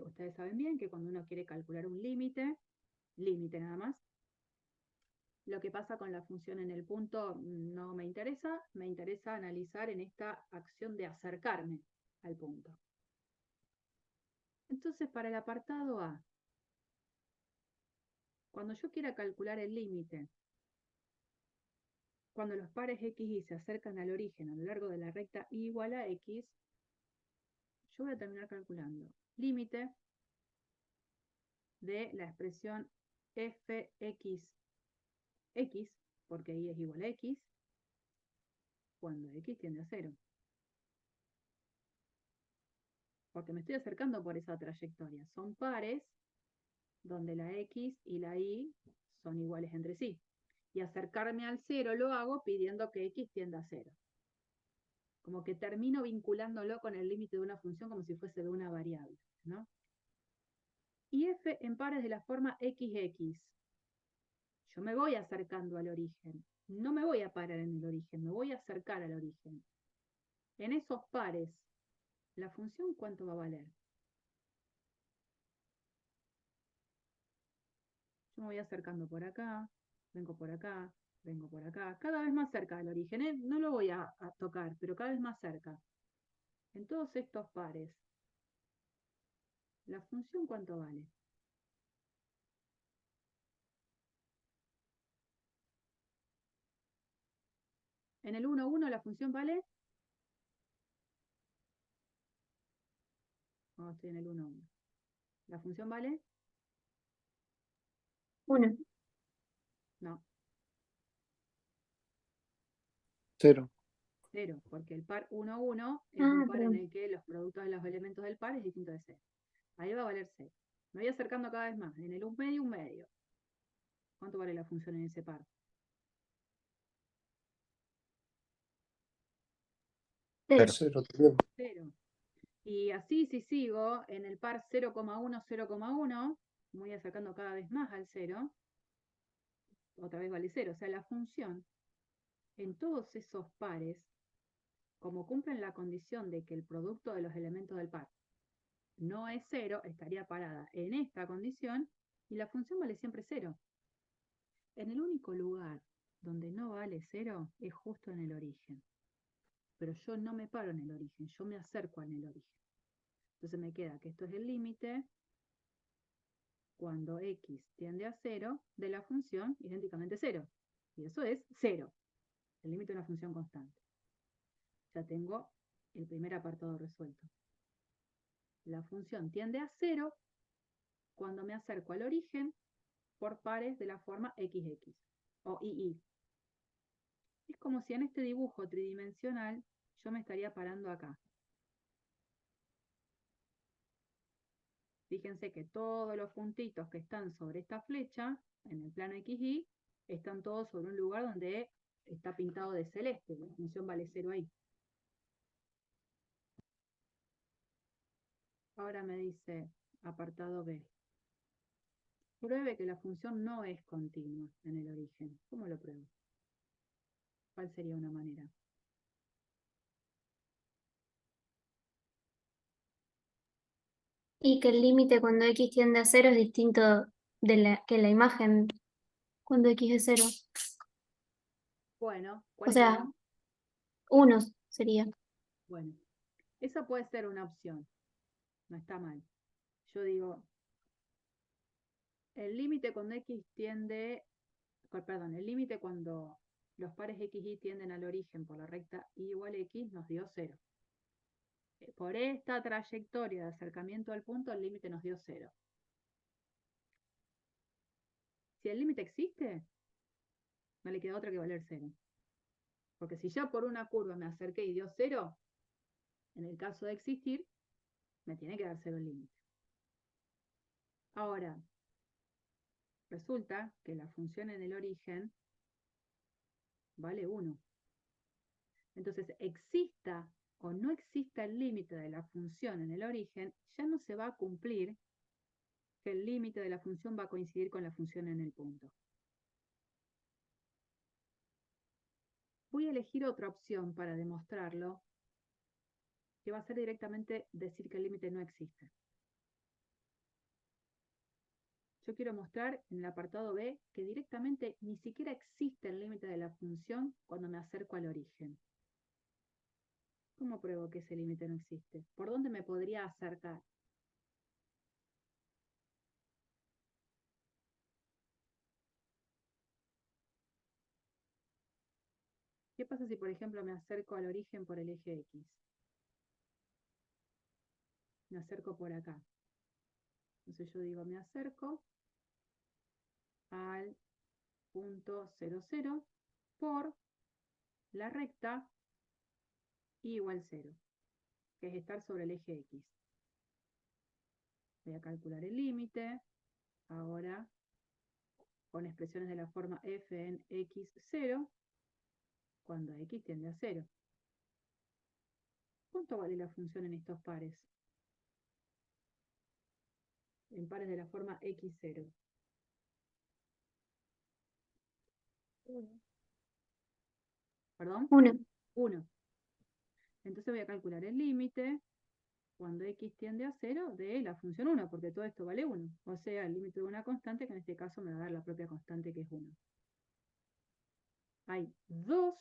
Ustedes saben bien que cuando uno quiere calcular un límite nada más, lo que pasa con la función en el punto no me interesa analizar en esta acción de acercarme al punto. Entonces, para el apartado A, cuando yo quiera calcular el límite, cuando los pares x y se acercan al origen a lo largo de la recta y igual a x, yo voy a terminar calculando límite de la expresión fx, porque y es igual a x, cuando x tiende a 0. Porque me estoy acercando por esa trayectoria. Son pares donde la x y la y son iguales entre sí. Y acercarme al 0 lo hago pidiendo que x tienda a 0. Como que termino vinculándolo con el límite de una función como si fuese de una variable, ¿no? Y f en pares de la forma xx. Yo me voy acercando al origen. No me voy a parar en el origen, me voy a acercar al origen. En esos pares, ¿la función cuánto va a valer? Yo me voy acercando por acá, vengo por acá, vengo por acá, cada vez más cerca del origen, ¿eh? No lo voy a tocar, pero cada vez más cerca. En todos estos pares, ¿la función cuánto vale? En el 1, 1 la función vale estoy en el 1, 1. ¿La función vale? 1. No, 0. 0, porque el par 1, 1 es un par en Perdón. el que los productos de los elementos del par es distinto de 0. Ahí va a valer 0. Me voy acercando cada vez más. En el 1 medio, 1 medio. ¿Cuánto vale la función en ese par? 0. 0 también. 0. Y así, si sigo, en el par 0,1, 0,1, me voy acercando cada vez más al 0, otra vez vale 0. O sea, la función en todos esos pares, como cumplen la condición de que el producto de los elementos del par no es 0, estaría parada en esta condición y la función vale siempre 0. En el único lugar donde no vale 0 es justo en el origen. Pero yo no me paro en el origen, yo me acerco en el origen. Entonces me queda que esto es el límite cuando x tiende a 0 de la función idénticamente 0. Y eso es 0, el límite de una función constante. Ya tengo el primer apartado resuelto. La función tiende a 0 cuando me acerco al origen por pares de la forma xx o ii. Es como si en este dibujo tridimensional yo me estaría parando acá. Fíjense que todos los puntitos que están sobre esta flecha, en el plano XY, están todos sobre un lugar donde está pintado de celeste. La función vale 0 ahí. Ahora me dice, apartado B. Pruebe que la función no es continua en el origen. ¿Cómo lo pruebo? ¿Cuál sería una manera? Y que el límite cuando x tiende a 0 es distinto que la imagen cuando x es 0. Bueno, O ¿cuál es sea, 1 sería. Bueno, esa puede ser una opción. No está mal. Yo digo, el límite cuando x tiende, perdón, el límite cuando los pares x y tienden al origen por la recta y igual a x nos dio 0. Por esta trayectoria de acercamiento al punto, el límite nos dio 0. Si el límite existe, no le queda otra que valer 0. Porque si ya por una curva me acerqué y dio 0, en el caso de existir, me tiene que dar 0 el límite. Ahora, resulta que la función en el origen vale 1. Entonces, exista o no exista el límite de la función en el origen, ya no se va a cumplir que el límite de la función va a coincidir con la función en el punto. Voy a elegir otra opción para demostrarlo, que va a ser directamente decir que el límite no existe. Yo quiero mostrar en el apartado B que directamente ni siquiera existe el límite de la función cuando me acerco al origen. ¿Cómo pruebo que ese límite no existe? ¿Por dónde me podría acercar? ¿Qué pasa si, por ejemplo, me acerco al origen por el eje X? Me acerco por acá. Entonces yo digo, me acerco al punto 0, 0 por la recta y igual 0, que es estar sobre el eje X. Voy a calcular el límite. Ahora, con expresiones de la forma f en x0, cuando x tiende a 0. ¿Cuánto vale la función en estos pares? En pares de la forma x0. 1. ¿Perdón? 1. 1. Entonces voy a calcular el límite cuando x tiende a 0 de la función 1, porque todo esto vale 1. O sea, el límite de una constante, que en este caso me va a dar la propia constante, que es 1. Hay dos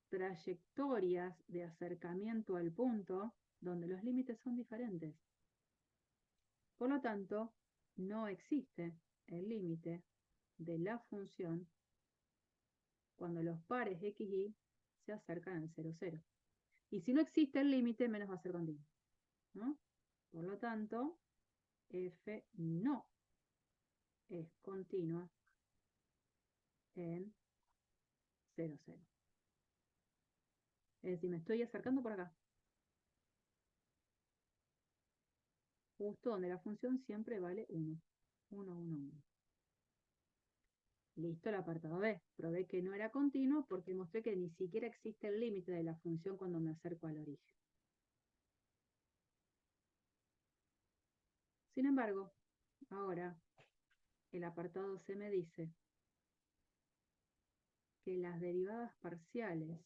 trayectorias de acercamiento al punto donde los límites son diferentes. Por lo tanto, no existe el límite de la función cuando los pares x y se acercan al 0, 0. Y si no existe el límite, menos va a ser continuo, ¿no? Por lo tanto, f no es continua en 0, 0. Es decir, me estoy acercando por acá. Justo donde la función siempre vale 1. 1, 1, 1. Listo, el apartado B. Probé que no era continuo porque mostré que ni siquiera existe el límite de la función cuando me acerco al origen. Sin embargo, ahora el apartado C me dice que las derivadas parciales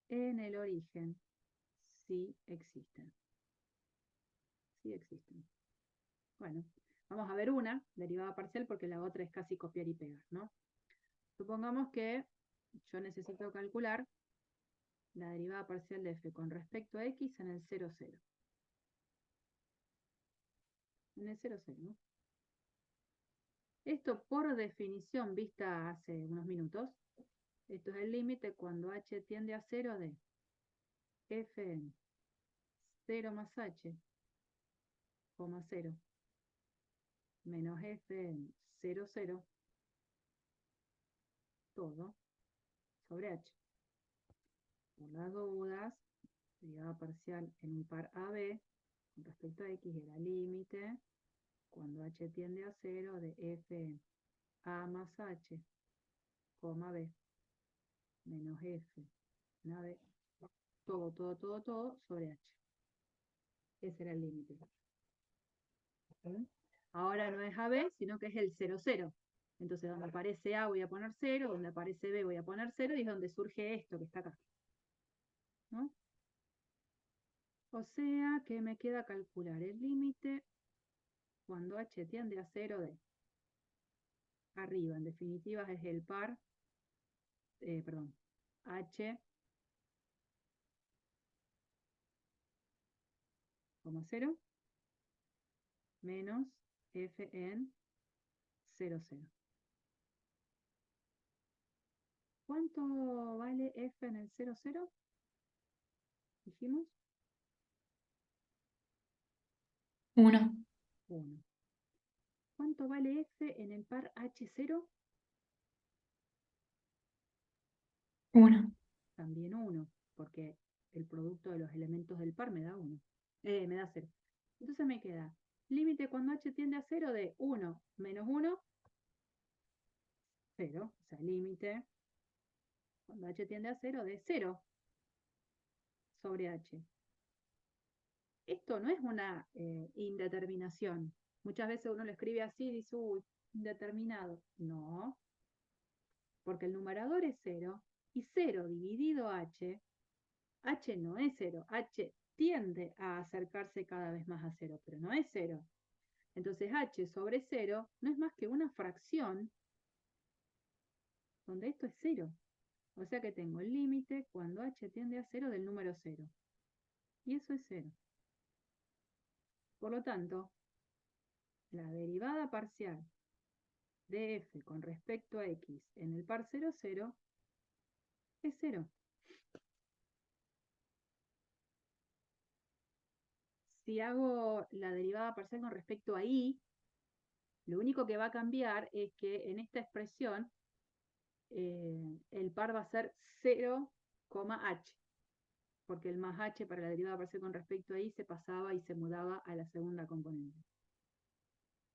en el origen sí existen. Sí existen. Bueno, vamos a ver una derivada parcial porque la otra es casi copiar y pegar, ¿no? Supongamos que yo necesito calcular la derivada parcial de f con respecto a x en el 0, 0. En el 0, 0, ¿no? Esto por definición vista hace unos minutos, esto es el límite cuando h tiende a 0 de f en 0 más h, 0, menos f en 0, 0, todo sobre h. Por las dudas, derivada parcial en un par AB con respecto a x era límite cuando h tiende a 0 de f en a más h, b, menos f en ab, todo sobre h. Ese era el límite. Ahora no es AB, sino que es el 0, 0. Entonces, donde aparece A voy a poner 0, donde aparece B voy a poner 0, y es donde surge esto que está acá. ¿No? O sea que me queda calcular el límite cuando h tiende a 0 de arriba. En definitiva es el par, h, 0, menos f en 0, 0. ¿Cuánto vale f en el 0, 0? Dijimos 1. 1. ¿Cuánto vale f en el par h0? 1. También 1, porque el producto de los elementos del par me da 1. Me da 0. Entonces me queda límite cuando h tiende a 0 de 1 menos 1, 0. O sea, límite cuando h tiende a 0 de 0 sobre h. Esto no es una indeterminación. Muchas veces uno lo escribe así y dice, uy, indeterminado. No, porque el numerador es 0 y 0 dividido h, h no es 0, h tiende a acercarse cada vez más a 0, pero no es 0. Entonces h sobre 0 no es más que una fracción donde esto es 0. O sea que tengo el límite cuando h tiende a 0 del número 0. Y eso es 0. Por lo tanto, la derivada parcial de f con respecto a x en el par 0, 0 es 0. Si hago la derivada parcial con respecto a y, lo único que va a cambiar es que en esta expresión el par va a ser 0, h, porque el más h para la derivada parcial con respecto a y se pasaba y se mudaba a la segunda componente.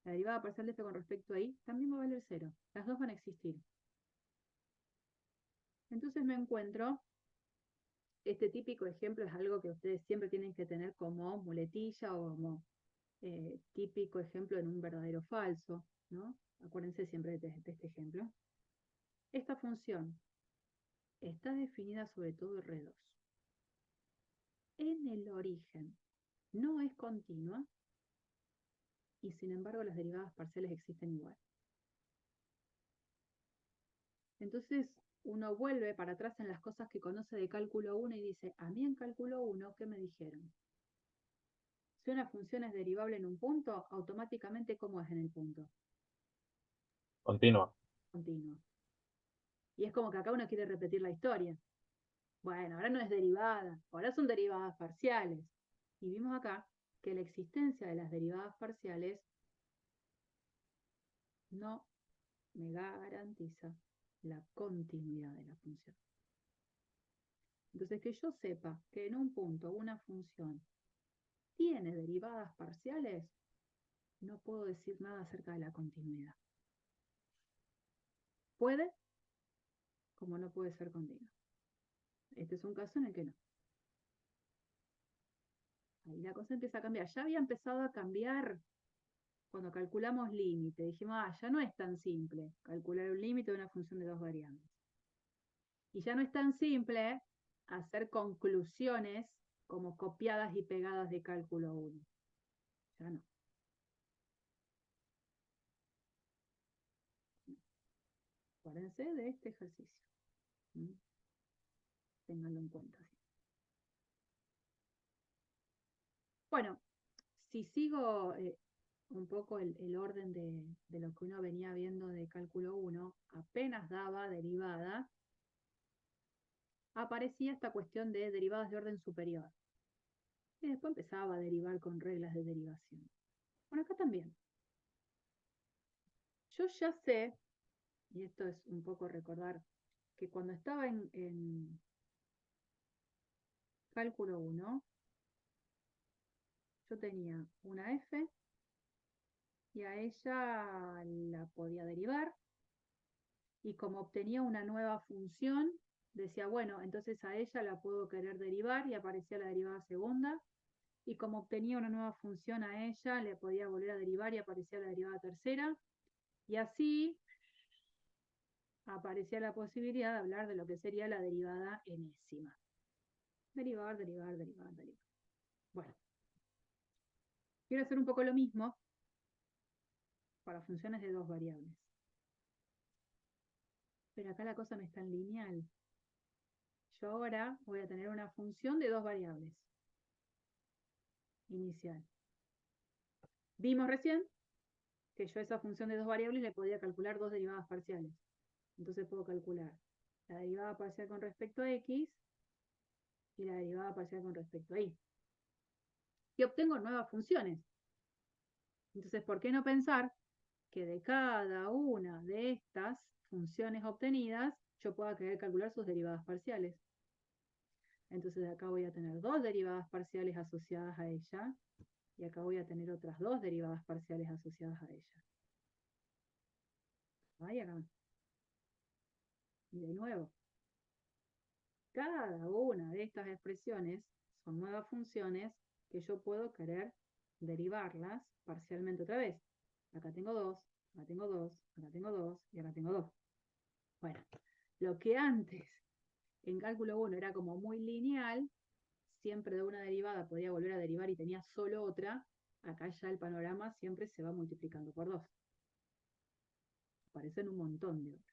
La derivada parcial de f con respecto a y también va a valer 0. Las dos van a existir. Entonces me encuentro, este típico ejemplo es algo que ustedes siempre tienen que tener como muletilla o como típico ejemplo en un verdadero falso, ¿no? Acuérdense siempre de este ejemplo. Esta función está definida sobre todo R2. En el origen no es continua y sin embargo las derivadas parciales existen igual. Entonces uno vuelve para atrás en las cosas que conoce de cálculo 1 y dice, a mí en cálculo 1, ¿qué me dijeron? Si una función es derivable en un punto, automáticamente ¿cómo es en el punto? Continua. Continua. Y es como que acá uno quiere repetir la historia. Bueno, ahora no es derivada, ahora son derivadas parciales. Y vimos acá que la existencia de las derivadas parciales no me garantiza la continuidad de la función. Entonces, que yo sepa que en un punto una función tiene derivadas parciales, no puedo decir nada acerca de la continuidad. Puede, como no puede ser continua. Este es un caso en el que no. Ahí la cosa empieza a cambiar. Ya había empezado a cambiar cuando calculamos límite. Dijimos, ya no es tan simple calcular un límite de una función de dos variables. Y ya no es tan simple hacer conclusiones como copiadas y pegadas de cálculo 1. Ya no. Acuérdense de este ejercicio. Ténganlo en cuenta. Bueno, si sigo un poco el orden de lo que uno venía viendo de cálculo 1, apenas daba derivada, aparecía esta cuestión de derivadas de orden superior. Y después empezaba a derivar con reglas de derivación. Bueno, acá también. Yo ya sé, y esto es un poco recordar, que cuando estaba en cálculo 1, yo tenía una f y a ella la podía derivar, y como obtenía una nueva función, decía, bueno, entonces a ella la puedo querer derivar, y aparecía la derivada segunda, y como obtenía una nueva función a ella, le podía volver a derivar y aparecía la derivada tercera, y así aparecía la posibilidad de hablar de lo que sería la derivada enésima. Derivar, derivar, derivar, derivar. Bueno, quiero hacer un poco lo mismo para funciones de dos variables. Pero acá la cosa no es tan lineal. Yo ahora voy a tener una función de dos variables inicial. Vimos recién que yo a esa función de dos variables le podía calcular dos derivadas parciales. Entonces puedo calcular la derivada parcial con respecto a x y la derivada parcial con respecto a y. Y obtengo nuevas funciones. Entonces, ¿por qué no pensar que de cada una de estas funciones obtenidas yo pueda querer calcular sus derivadas parciales? Entonces, acá voy a tener dos derivadas parciales asociadas a ella, y acá voy a tener otras dos derivadas parciales asociadas a ella. Ahí acá. Y de nuevo, cada una de estas expresiones son nuevas funciones que yo puedo querer derivarlas parcialmente otra vez. Acá tengo dos, acá tengo dos, acá tengo dos y acá tengo dos. Bueno, lo que antes en cálculo 1 era como muy lineal, siempre de una derivada podía volver a derivar y tenía solo otra, acá ya el panorama siempre se va multiplicando por 2. Aparecen un montón de otras.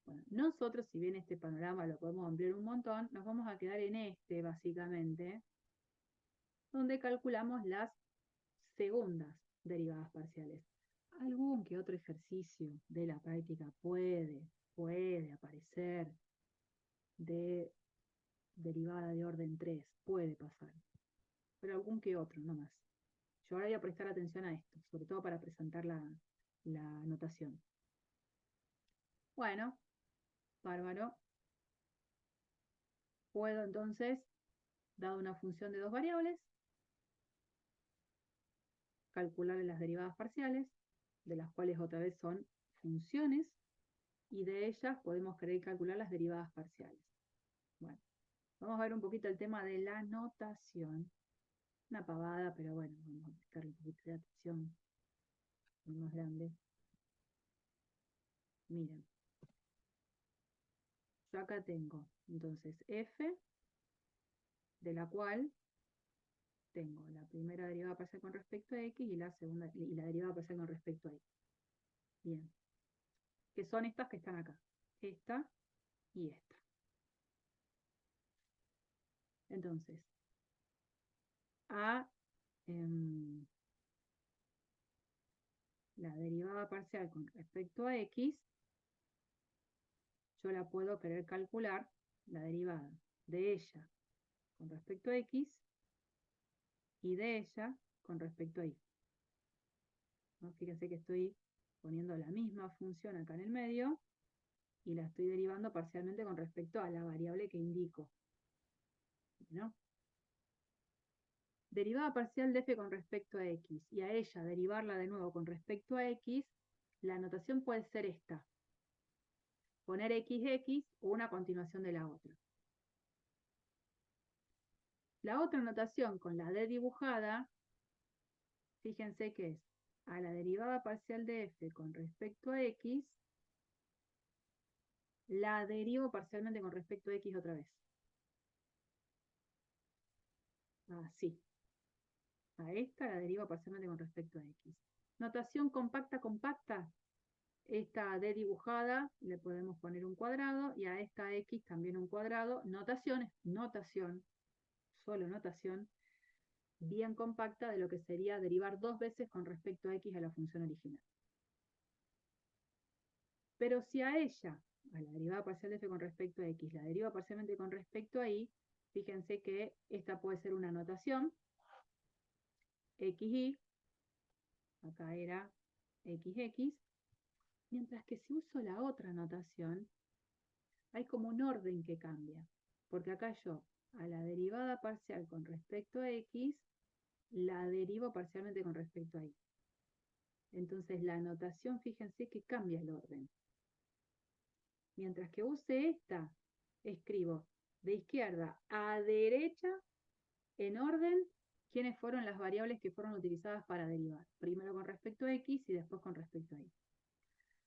Bueno, nosotros, si bien este panorama lo podemos ampliar un montón, nos vamos a quedar en este, básicamente, donde calculamos las segundas derivadas parciales. Algún que otro ejercicio de la práctica puede aparecer de derivada de orden 3, puede pasar, pero algún que otro, no más. Yo ahora voy a prestar atención a esto, sobre todo para presentar la notación. Bueno, bárbaro. Puedo entonces, dado una función de dos variables, calcular las derivadas parciales, de las cuales otra vez son funciones, y de ellas podemos querer calcular las derivadas parciales. Bueno, vamos a ver un poquito el tema de la notación. Una pavada, pero bueno, vamos a prestarle un poquito de atención. Más grande. Miren. Yo acá tengo, entonces, f, de la cual tengo la primera derivada parcial con respecto a x y la segunda, y la derivada parcial con respecto a y. Bien. Que son estas que están acá. Esta y esta. Entonces, a la derivada parcial con respecto a x, yo la puedo querer calcular, la derivada de ella con respecto a x, y de ella con respecto a y. ¿No? Fíjense que estoy poniendo la misma función acá en el medio y la estoy derivando parcialmente con respecto a la variable que indico. ¿No? Derivada parcial de f con respecto a x y a ella derivarla de nuevo con respecto a x, la notación puede ser esta. Poner x o una continuación de la otra. La otra notación con la d dibujada, fíjense que es a la derivada parcial de f con respecto a x, la derivo parcialmente con respecto a x otra vez. Así. A esta la derivo parcialmente con respecto a x. Notación compacta, compacta. Esta d dibujada le podemos poner un cuadrado y a esta x también un cuadrado. Notación es notación, solo notación, bien compacta de lo que sería derivar dos veces con respecto a x a la función original. Pero si a ella, a la derivada parcial de f con respecto a x, la deriva parcialmente con respecto a y, fíjense que esta puede ser una notación, xy, acá era xx, mientras que si uso la otra notación, hay como un orden que cambia, porque acá yo a la derivada parcial con respecto a x, la derivo parcialmente con respecto a y. Entonces la notación, fíjense que cambia el orden. Mientras que use esta, escribo de izquierda a derecha en orden quiénes fueron las variables que fueron utilizadas para derivar. Primero con respecto a x y después con respecto a y.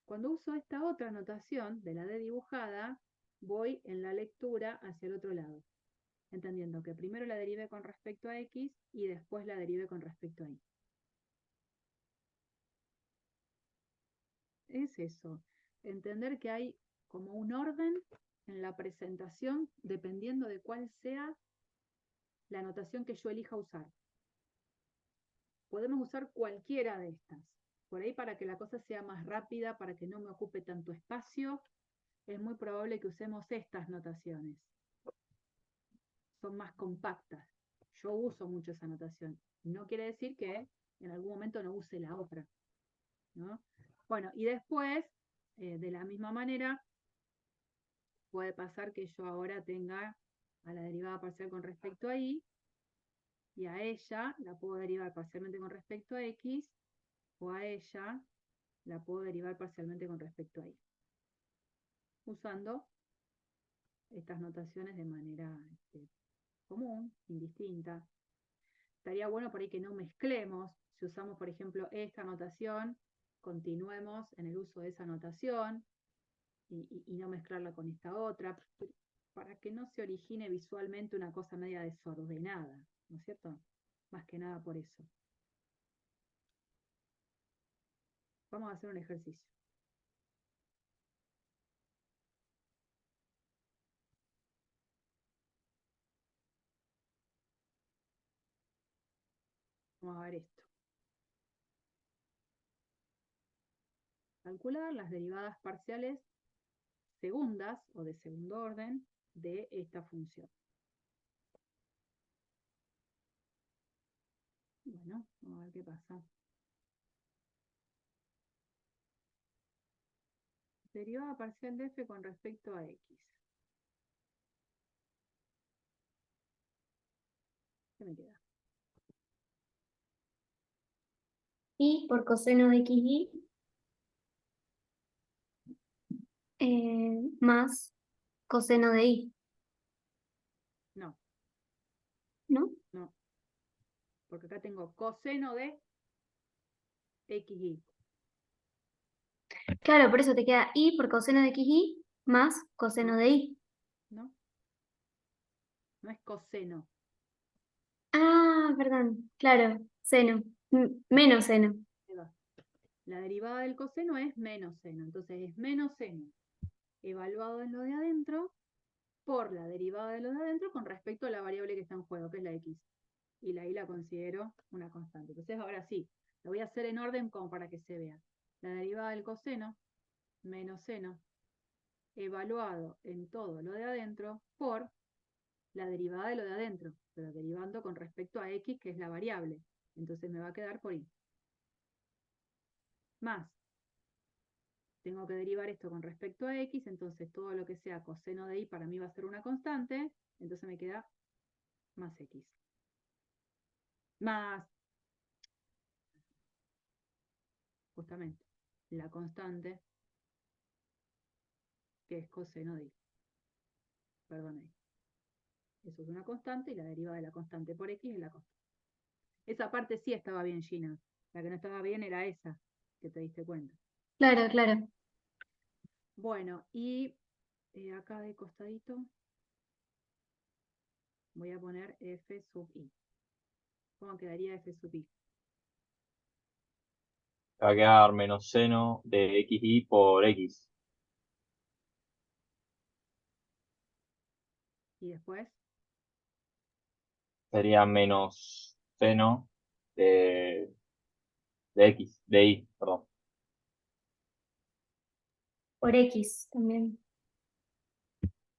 Cuando uso esta otra notación de la d dibujada, voy en la lectura hacia el otro lado, entendiendo que primero la derivé con respecto a x y después la derivé con respecto a y. Es eso, entender que hay como un orden en la presentación dependiendo de cuál sea la notación que yo elija usar. Podemos usar cualquiera de estas. Por ahí, para que la cosa sea más rápida, para que no me ocupe tanto espacio, es muy probable que usemos estas notaciones. Son más compactas. Yo uso mucho esa notación. No quiere decir que en algún momento no use la otra, ¿no? Bueno, y después, de la misma manera, puede pasar que yo ahora tenga a la derivada parcial con respecto a y a ella la puedo derivar parcialmente con respecto a x, o a ella la puedo derivar parcialmente con respecto a y. Usando estas notaciones de manera común, indistinta. Estaría bueno por ahí que no mezclemos. Si usamos, por ejemplo, esta notación, continuemos en el uso de esa notación y no mezclarla con esta otra, para que no se origine visualmente una cosa media desordenada, ¿no es cierto? Más que nada por eso. Vamos a hacer un ejercicio. Vamos a ver esto. Calcular las derivadas parciales segundas o de segundo orden de esta función. Bueno, vamos a ver qué pasa. Derivada parcial de f con respecto a x. ¿Qué me queda? Y por coseno de xy más coseno de y, No, ¿no? no. Porque acá tengo coseno de xy. Claro, por eso te queda y por coseno de xy más coseno de y. ¿No? No es coseno. Ah, perdón, claro, seno, menos seno. Ahí va. La derivada del coseno es menos seno. Entonces es menos seno evaluado en lo de adentro por la derivada de lo de adentro con respecto a la variable que está en juego, que es la x. Y la y la considero una constante. Entonces ahora sí, lo voy a hacer en orden como para que se vea. La derivada del coseno menos seno evaluado en todo lo de adentro por la derivada de lo de adentro, pero derivando con respecto a x, que es la variable. Entonces me va a quedar por y. Más, tengo que derivar esto con respecto a x, entonces todo lo que sea coseno de y para mí va a ser una constante, entonces me queda más x. Más, justamente, la constante, que es coseno de y. Perdón, eso es una constante y la derivada de la constante por x es la constante. Esa parte sí estaba bien, Gina. La que no estaba bien era esa, que te diste cuenta. Claro, claro. Bueno, y acá de costadito voy a poner f sub i. ¿Cómo quedaría f sub i? Va a quedar menos seno de xy por x. Y después, Sería menos seno de, de x, de y, perdón. Por X también.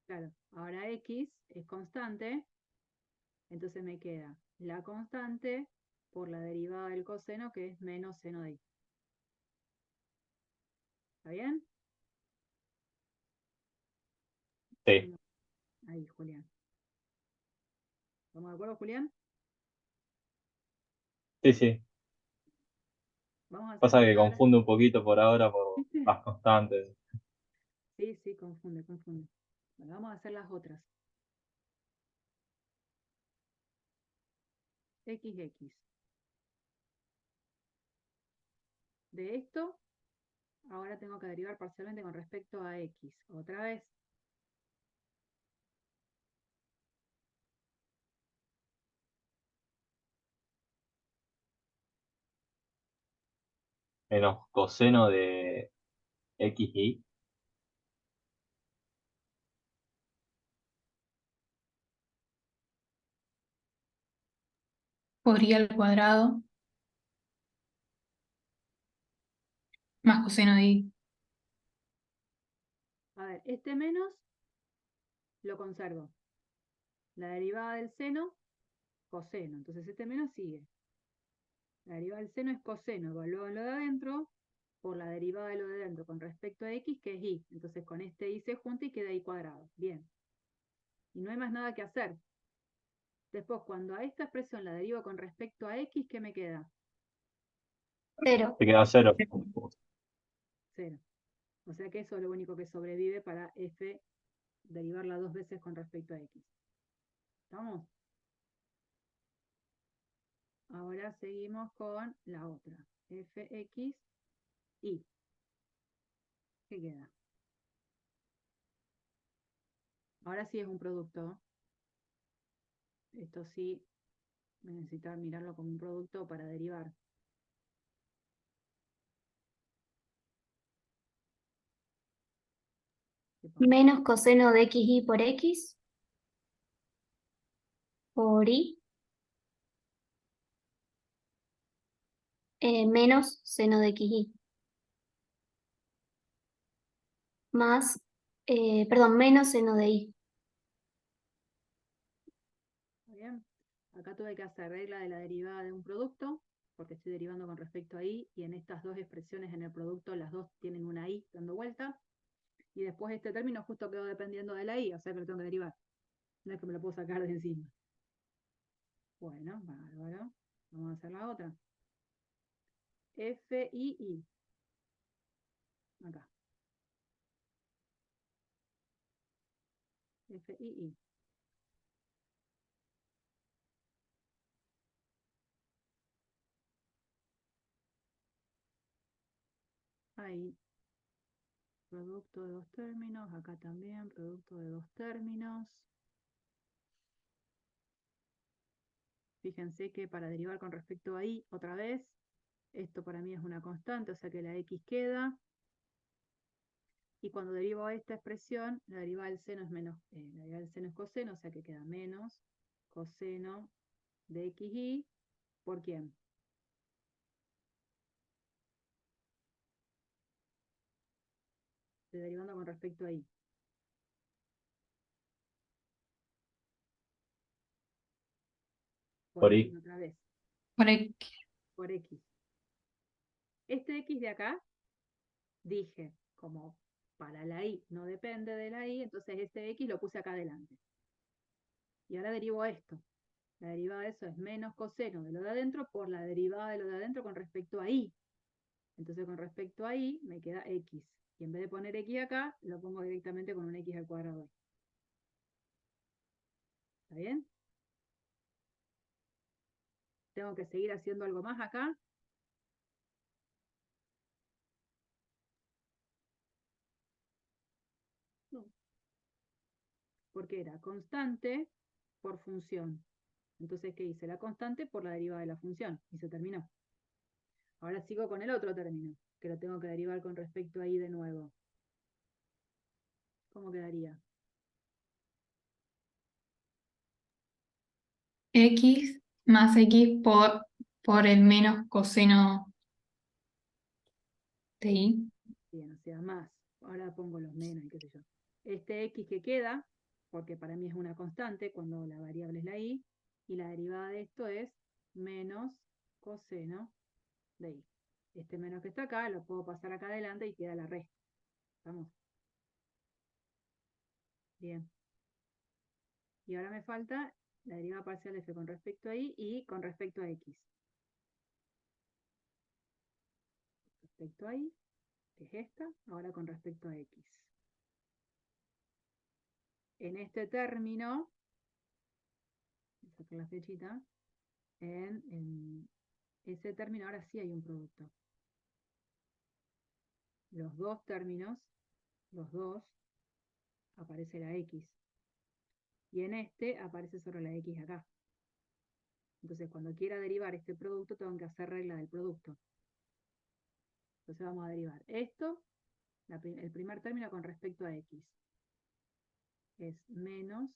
claro, ahora x es constante, entonces me queda la constante por la derivada del coseno, que es menos seno de i. ¿Está bien? Sí, Ahí, Julián. ¿Estamos de acuerdo, Julián? sí, sí. Vamos a hacer Pasa que notar. confunde un poquito por ahora por ¿Viste? las constantes. Sí, sí, confunde, confunde. Bueno, vamos a hacer las otras. XX. De esto, ahora tengo que derivar parcialmente con respecto a x. Otra vez, Menos coseno de xy. Por i al cuadrado más coseno de i. a ver, este menos lo conservo. La derivada del seno, coseno. Entonces este menos sigue. La derivada del seno es coseno, evaluado en lo de adentro, por la derivada de lo de adentro con respecto a x, que es y. Entonces con este y se junta y queda y cuadrado. Bien. Y no hay más nada que hacer. Después, cuando a esta expresión la derivo con respecto a x, ¿qué me queda? 0. Te queda 0. 0. O sea que eso es lo único que sobrevive para f derivarla dos veces con respecto a x. ¿Estamos? Ahora seguimos con la otra. Fx y. ¿Qué queda? Ahora sí es un producto. Esto sí, voy a necesitar mirarlo como un producto para derivar. Menos coseno de XY por X. Por Y. Menos seno de XY. Más, perdón, menos seno de Y. ¿Está bien? Acá tuve que hacer regla de la derivada de un producto, porque estoy derivando con respecto a y, y en estas dos expresiones en el producto las dos tienen una y dando vuelta. Y después este término justo quedó dependiendo de la i, o sea que lo tengo que derivar. No es que me lo puedo sacar de encima. Bueno, bárbaro. Vamos a hacer la otra. F, I, I. Acá. F, I, I. Ahí. Producto de dos términos. Acá también. Producto de dos términos. Fíjense que para derivar con respecto a I, otra vez, esto para mí es una constante, o sea que la X queda. Y cuando derivo a esta expresión, la derivada del seno es menos, la derivada del seno es coseno, o sea que queda menos coseno de xy. ¿Por quién? Estoy derivando con respecto a y. Por X Y. otra vez, Por X. por X. Este X de acá, dije, como para la Y no depende de la Y, entonces este X lo puse acá adelante. Y ahora derivo esto. La derivada de eso es menos coseno de lo de adentro por la derivada de lo de adentro con respecto a Y. Entonces con respecto a Y me queda X. Y en vez de poner X acá, lo pongo directamente con un X al cuadrado. ¿Está bien? ¿Tengo que seguir haciendo algo más acá? No. Porque era constante por función. Entonces, ¿qué hice? La constante por la derivada de la función. Y se terminó. Ahora sigo con el otro término, que lo tengo que derivar con respecto a Y de nuevo. ¿Cómo quedaría? X más X por el menos coseno de Y. Bien, o sea, más. Ahora pongo los menos y qué sé yo. Este X que queda, porque para mí es una constante cuando la variable es la Y, y la derivada de esto es menos coseno de Y. Este menos que está acá lo puedo pasar acá adelante y queda la resta. ¿Estamos? Bien. Y ahora me falta la derivada parcial de f con respecto a y con respecto a x. Respecto a y, que es esta, ahora con respecto a x. En este término, voy a sacar la flechita, en ese término ahora sí hay un producto. Los dos términos, los dos, aparece la x. Y en este aparece solo la x acá. Entonces, cuando quiera derivar este producto, tengo que hacer regla del producto. Entonces vamos a derivar esto, el primer término con respecto a x. Es menos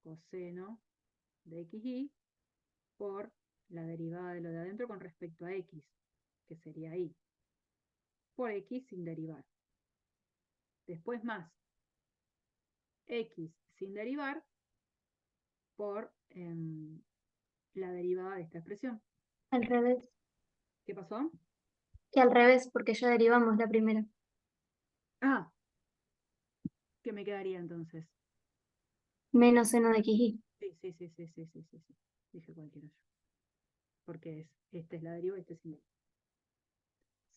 coseno de xy por la derivada de lo de adentro con respecto a x, que sería y, por x sin derivar. Después más x sin derivar por la derivada de esta expresión. Al revés. ¿Qué pasó? Que al revés, porque ya derivamos la primera. Ah, ¿qué me quedaría entonces? Menos seno de xy. Sí. Dije cualquiera yo. Porque esta es la derivada y esta es sin derivar.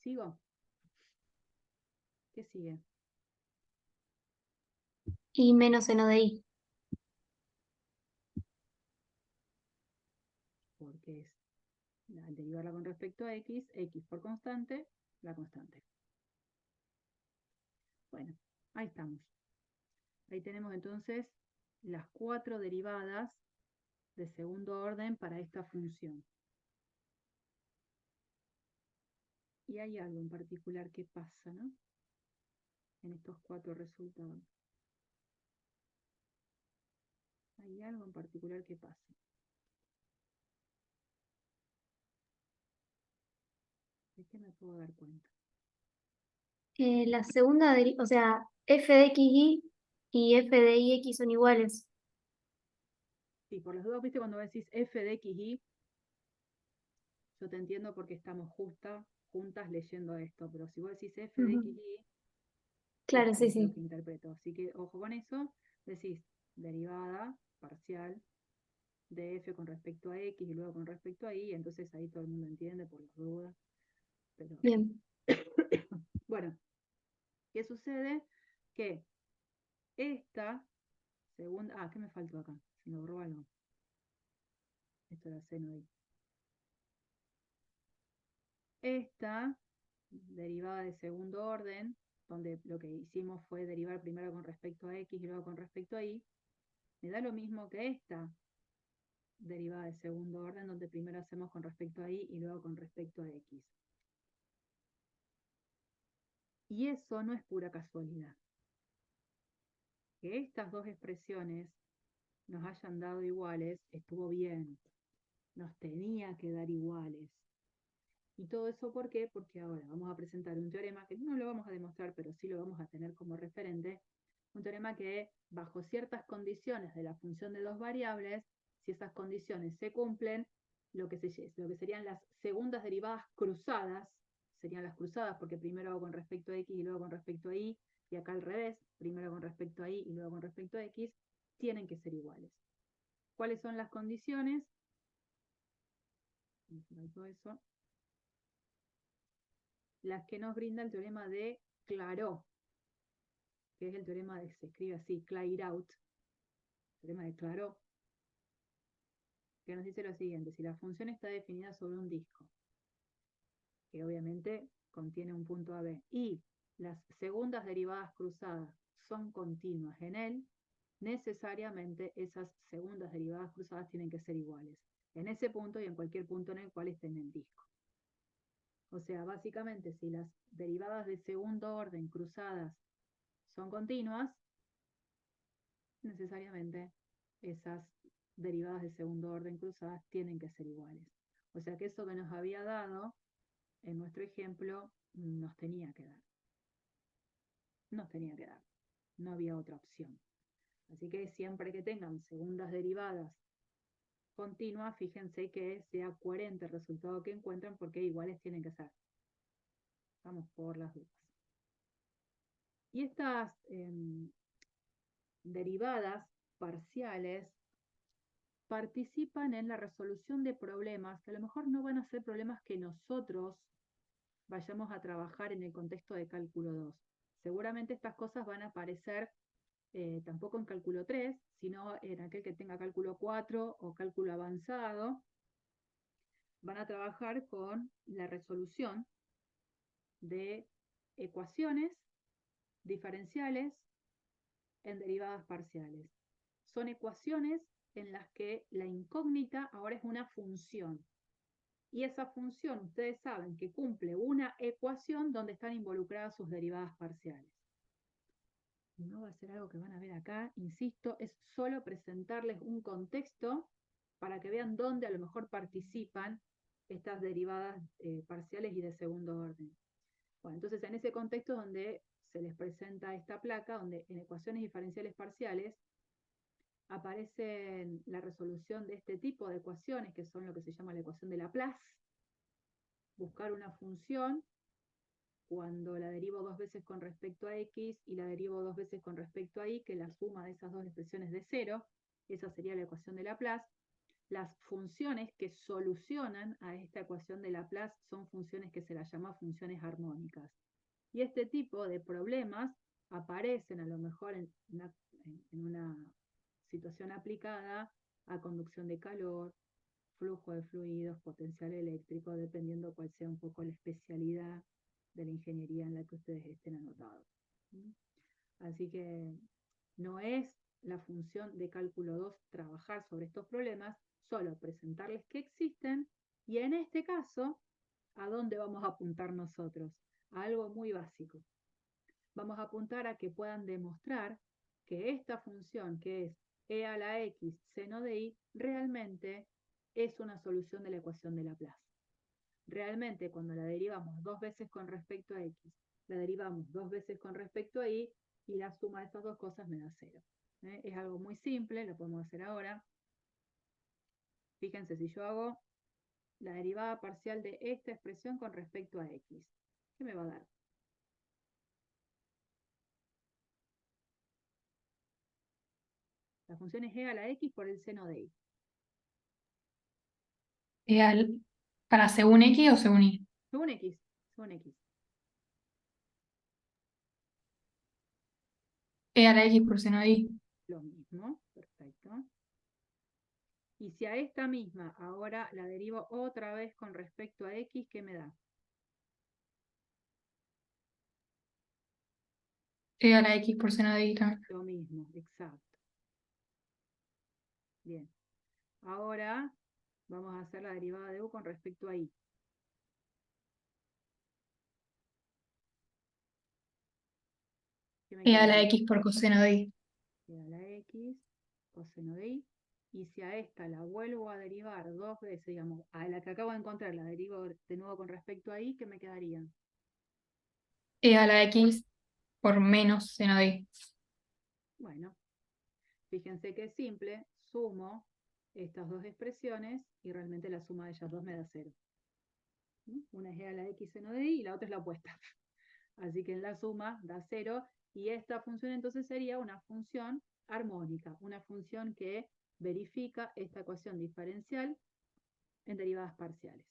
¿Sigo? ¿Qué sigue? Y menos seno de y. Porque es al derivarla con respecto a x, x por constante, la constante. Bueno, ahí estamos. Ahí tenemos entonces las 4 derivadas de segundo orden para esta función. Y hay algo en particular que pasa, ¿no? En estos 4 resultados. Hay algo en particular que pasa. ¿De qué me puedo dar cuenta? La segunda, o sea, f de xy y f de ix son iguales. Sí, por las dudas, viste, cuando decís f de x, y, yo te entiendo porque estamos juntas leyendo esto, pero si vos decís f de x, y, Claro, esto sí, es lo sí. que interpreto. Así que ojo con eso, decís derivada parcial de f con respecto a x y luego con respecto a y, entonces ahí todo el mundo entiende por las dudas. Pero Bien. bueno, ¿qué sucede? Que esta segunda... Ah, ¿qué me faltó acá? Se me borró algo. Esto era seno de y. Esta derivada de segundo orden, donde lo que hicimos fue derivar primero con respecto a x y luego con respecto a y, me da lo mismo que esta derivada de segundo orden, donde primero hacemos con respecto a y y luego con respecto a x. Y eso no es pura casualidad. Que estas dos expresiones nos hayan dado iguales estuvo bien. Nos tenía que dar iguales. ¿Y todo eso por qué? Porque ahora vamos a presentar un teorema que no lo vamos a demostrar, pero sí lo vamos a tener como referente. Un teorema que bajo ciertas condiciones de la función de dos variables, si esas condiciones se cumplen, lo que serían las segundas derivadas cruzadas, serían las cruzadas porque primero hago con respecto a X y luego con respecto a Y, y acá al revés, primero con respecto a Y y luego con respecto a X, tienen que ser iguales. ¿Cuáles son las condiciones? Eso. Las que nos brinda el teorema de Clairaut, que es el teorema se escribe así, Clairaut, teorema de Clairaut, que nos dice lo siguiente: si la función está definida sobre un disco, que obviamente contiene un punto AB, y las segundas derivadas cruzadas son continuas en él, necesariamente esas segundas derivadas cruzadas tienen que ser iguales en ese punto y en cualquier punto en el cual esté en el disco. O sea, básicamente, si las derivadas de segundo orden cruzadas son continuas, necesariamente esas derivadas de segundo orden cruzadas tienen que ser iguales. O sea que eso que nos había dado en nuestro ejemplo nos tenía que dar. Nos tenía que dar. No había otra opción. Así que siempre que tengan segundas derivadas continuas, fíjense que sea coherente el resultado que encuentran, porque iguales tienen que ser. Vamos por las dudas. Y estas derivadas parciales participan en la resolución de problemas que a lo mejor no van a ser problemas que nosotros vayamos a trabajar en el contexto de cálculo 2. Seguramente estas cosas van a aparecer tampoco en cálculo 3, sino en aquel que tenga cálculo 4 o cálculo avanzado. Van a trabajar con la resolución de ecuaciones diferenciales en derivadas parciales. Son ecuaciones en las que la incógnita ahora es una función. Y esa función, ustedes saben que cumple una ecuación donde están involucradas sus derivadas parciales. No va a ser algo que van a ver acá, insisto, es solo presentarles un contexto para que vean dónde a lo mejor participan estas derivadas parciales y de segundo orden. Bueno, entonces en ese contexto donde se les presenta esta placa, donde en ecuaciones diferenciales parciales aparece la resolución de este tipo de ecuaciones, que son lo que se llama la ecuación de Laplace, buscar una función cuando la derivo dos veces con respecto a x y la derivo dos veces con respecto a y, que la suma de esas dos expresiones de cero, esa sería la ecuación de Laplace. Las funciones que solucionan a esta ecuación de Laplace son funciones que se las llama funciones armónicas. Y este tipo de problemas aparecen a lo mejor en una situación aplicada a conducción de calor, flujo de fluidos, potencial eléctrico, dependiendo cuál sea un poco la especialidad de la ingeniería en la que ustedes estén anotados. Así que no es la función de cálculo 2 trabajar sobre estos problemas, solo presentarles que existen y en este caso, ¿a dónde vamos a apuntar nosotros? A algo muy básico. Vamos a apuntar a que puedan demostrar que esta función, que es e a la x seno de y, realmente es una solución de la ecuación de Laplace. Realmente cuando la derivamos dos veces con respecto a x, la derivamos dos veces con respecto a y la suma de estas dos cosas me da 0. Es algo muy simple, lo podemos hacer ahora. Fíjense, si yo hago la derivada parcial de esta expresión con respecto a x, ¿qué me va a dar? La función es e a la x por el seno de y. ¿Para según X o según Y? Según x, según x. E a la X por seno de Y. Lo mismo, perfecto. Y si a esta misma ahora la derivo otra vez con respecto a x, ¿qué me da? E a la X por seno de Y también. Lo mismo, exacto. Bien. Ahora vamos a hacer la derivada de u con respecto a y. ¿Qué me E a la quedaría? X por coseno de Y. E a la x coseno de y. Y si a esta la vuelvo a derivar dos veces, digamos, a la que acabo de encontrar, la derivo de nuevo con respecto a y, ¿qué me quedaría? E a la X por menos seno de Y. Bueno, fíjense que es simple, sumo estas dos expresiones y realmente la suma de ellas dos me da 0. ¿Mm? Una es e a la x seno de y la otra es la opuesta. Así que en la suma da 0 y esta función entonces sería una función armónica, una función que verifica esta ecuación diferencial en derivadas parciales.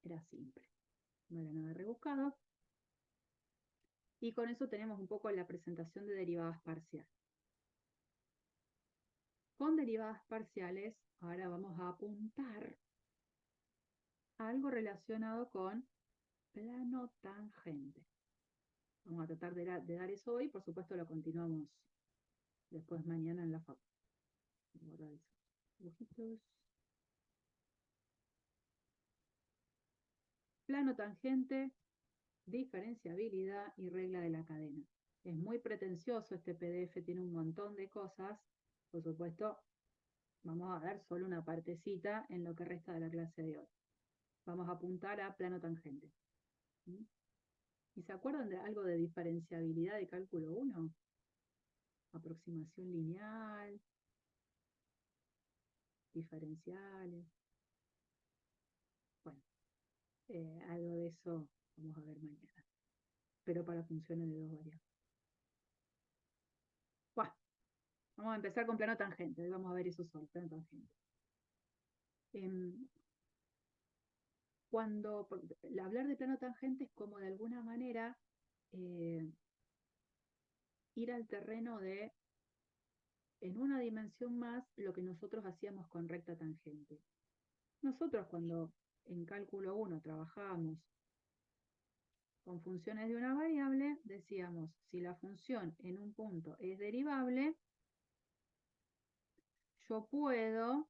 Era simple, no era nada rebuscado. Y con eso tenemos un poco la presentación de derivadas parciales. Con derivadas parciales, ahora vamos a apuntar a algo relacionado con plano tangente. Vamos a tratar de dar eso hoy, por supuesto lo continuamos después mañana en la facu. Guardar esos dibujitos. Plano tangente, diferenciabilidad y regla de la cadena. Es muy pretencioso este PDF, tiene un montón de cosas. Por supuesto, vamos a dar solo una partecita en lo que resta de la clase de hoy. Vamos a apuntar a plano tangente. ¿Mm? ¿Y se acuerdan de algo de diferenciabilidad de cálculo 1? Aproximación lineal, diferenciales. Bueno, algo de eso vamos a ver mañana. Pero para funciones de dos variables. Bueno, vamos a empezar con plano tangente. Hoy vamos a ver eso solo, plano tangente. Hablar de plano tangente es como de alguna manera ir al terreno de, en una dimensión más, lo que nosotros hacíamos con recta tangente. Nosotros cuando en cálculo 1 trabajábamos con funciones de una variable, decíamos, si la función en un punto es derivable, yo puedo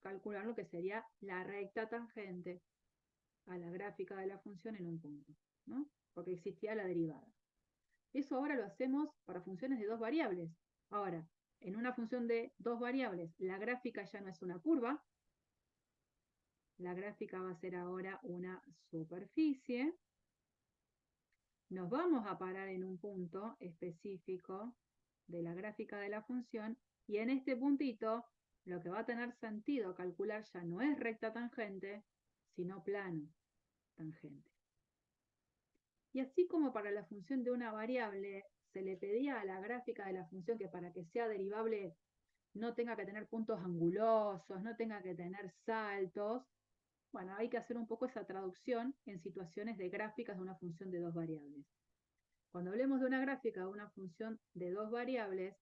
calcular lo que sería la recta tangente a la gráfica de la función en un punto, ¿no? Porque existía la derivada. Eso ahora lo hacemos para funciones de dos variables. Ahora, en una función de dos variables, la gráfica ya no es una curva, la gráfica va a ser ahora una superficie. Nos vamos a parar en un punto específico de la gráfica de la función y en este puntito lo que va a tener sentido calcular ya no es recta tangente, sino plano tangente. Y así como para la función de una variable se le pedía a la gráfica de la función que para que sea derivable no tenga que tener puntos angulosos, no tenga que tener saltos, bueno, hay que hacer un poco esa traducción en situaciones de gráficas de una función de dos variables. Cuando hablemos de una gráfica de una función de dos variables,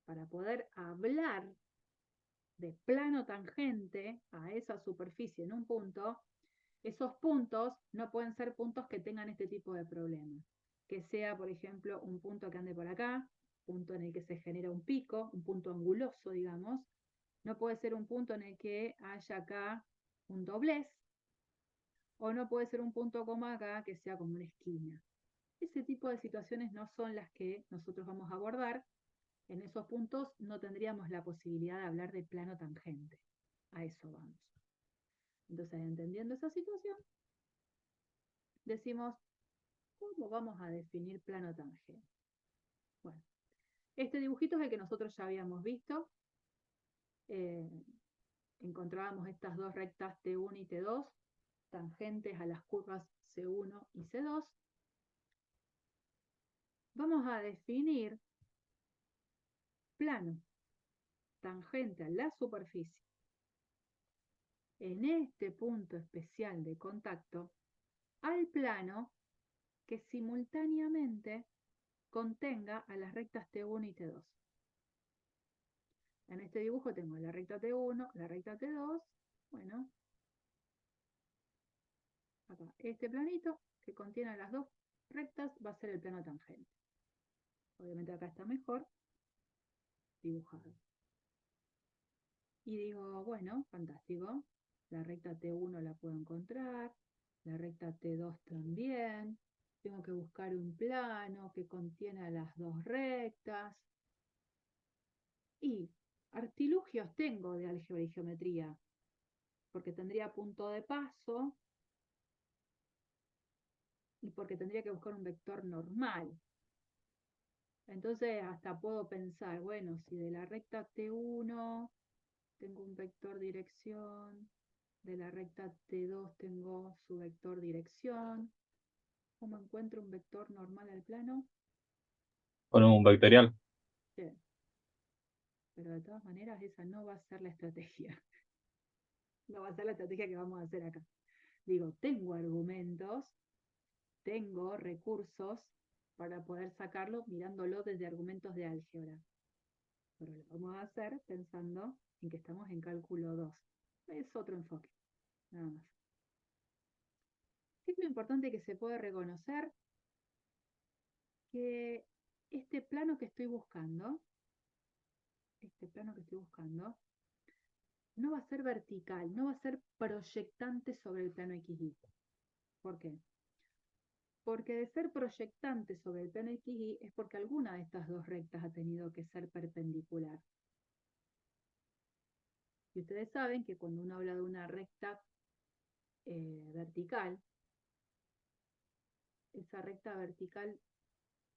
para poder hablar de plano tangente a esa superficie en un punto, esos puntos no pueden ser puntos que tengan este tipo de problemas. Que sea, por ejemplo, un punto que ande por acá, punto en el que se genera un pico, un punto anguloso, digamos. No puede ser un punto en el que haya acá un doblez, o no puede ser un punto como acá que sea como una esquina. Ese tipo de situaciones no son las que nosotros vamos a abordar. En esos puntos no tendríamos la posibilidad de hablar de plano tangente. A eso vamos. Entonces, entendiendo esa situación, decimos, ¿cómo vamos a definir plano tangente? Bueno, este dibujito es el que nosotros ya habíamos visto. Encontrábamos estas dos rectas T1 y T2, tangentes a las curvas C1 y C2. Vamos a definir plano tangente a la superficie en este punto especial de contacto al plano que simultáneamente contenga a las rectas T1 y T2. En este dibujo tengo la recta T1, la recta T2, bueno, acá este planito que contiene las dos rectas va a ser el plano tangente. Obviamente acá está mejor dibujado. Y digo, bueno, fantástico, la recta T1 la puedo encontrar, la recta T2 también, tengo que buscar un plano que contiene a las dos rectas. Y artilugios tengo de álgebra y geometría, porque tendría punto de paso y porque tendría que buscar un vector normal. Entonces hasta puedo pensar, bueno, si de la recta T1 tengo un vector dirección, de la recta T2 tengo su vector dirección, ¿cómo encuentro un vector normal al plano? Con un vectorial. Sí. Pero de todas maneras esa no va a ser la estrategia. No va a ser la estrategia que vamos a hacer acá. Digo, tengo argumentos, tengo recursos para poder sacarlo mirándolo desde argumentos de álgebra. Pero lo vamos a hacer pensando en que estamos en cálculo 2. Es otro enfoque, nada más. ¿Qué es lo importante que se puede reconocer? Que este plano que estoy buscando, no va a ser vertical, no va a ser proyectante sobre el plano XY. ¿Por qué? Porque de ser proyectante sobre el plano XY es porque alguna de estas dos rectas ha tenido que ser perpendicular. Y ustedes saben que cuando uno habla de una recta vertical, esa recta vertical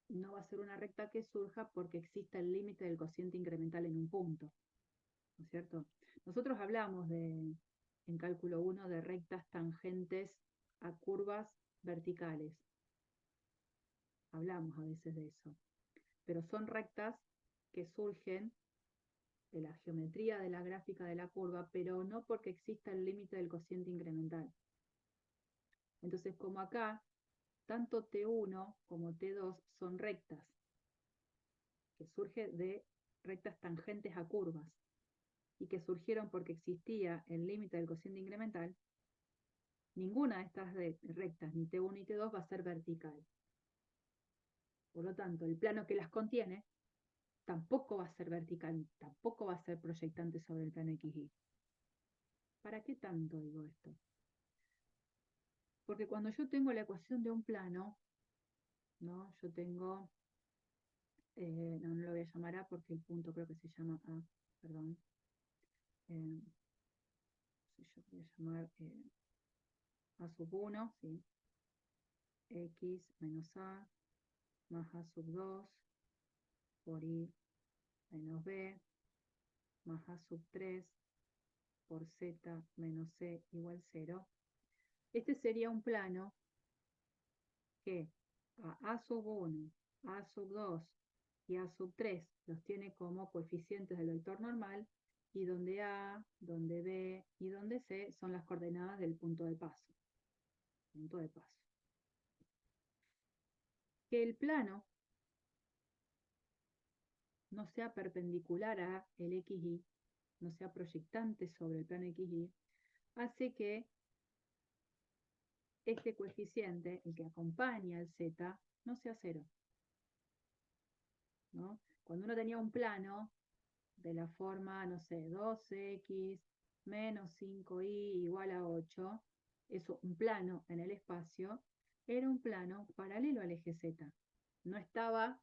no va a ser una recta que surja porque exista el límite del cociente incremental en un punto, ¿no es cierto? Nosotros hablamos en cálculo 1 de rectas tangentes a curvas verticales. Hablamos a veces de eso. Pero son rectas que surgen de la geometría de la gráfica de la curva, pero no porque exista el límite del cociente incremental. Entonces, como acá, tanto T1 como T2 son rectas, que surgen de rectas tangentes a curvas, y que surgieron porque existía el límite del cociente incremental, ninguna de estas rectas, ni T1 ni T2, va a ser vertical. Por lo tanto, el plano que las contiene tampoco va a ser vertical, tampoco va a ser proyectante sobre el plano XY. ¿Para qué tanto digo esto? Porque cuando yo tengo la ecuación de un plano, ¿no? Yo tengo, no lo voy a llamar A porque el punto creo que se llama A, perdón. Yo voy a llamar A sub 1, ¿sí? X menos A más A sub 2 por I menos B más A sub 3 por Z menos C igual 0. Este sería un plano que a sub 1, A sub 2 y A sub 3 los tiene como coeficientes del vector normal, y donde A, donde B y donde C son las coordenadas del punto de paso. Punto de paso. Que el plano no sea perpendicular a el XY, no sea proyectante sobre el plano XY, hace que este coeficiente, el que acompaña al Z, no sea 0. ¿No? Cuando uno tenía un plano de la forma, no sé, 2x menos 5y igual a 8, eso, un plano en el espacio, era un plano paralelo al eje Z. No estaba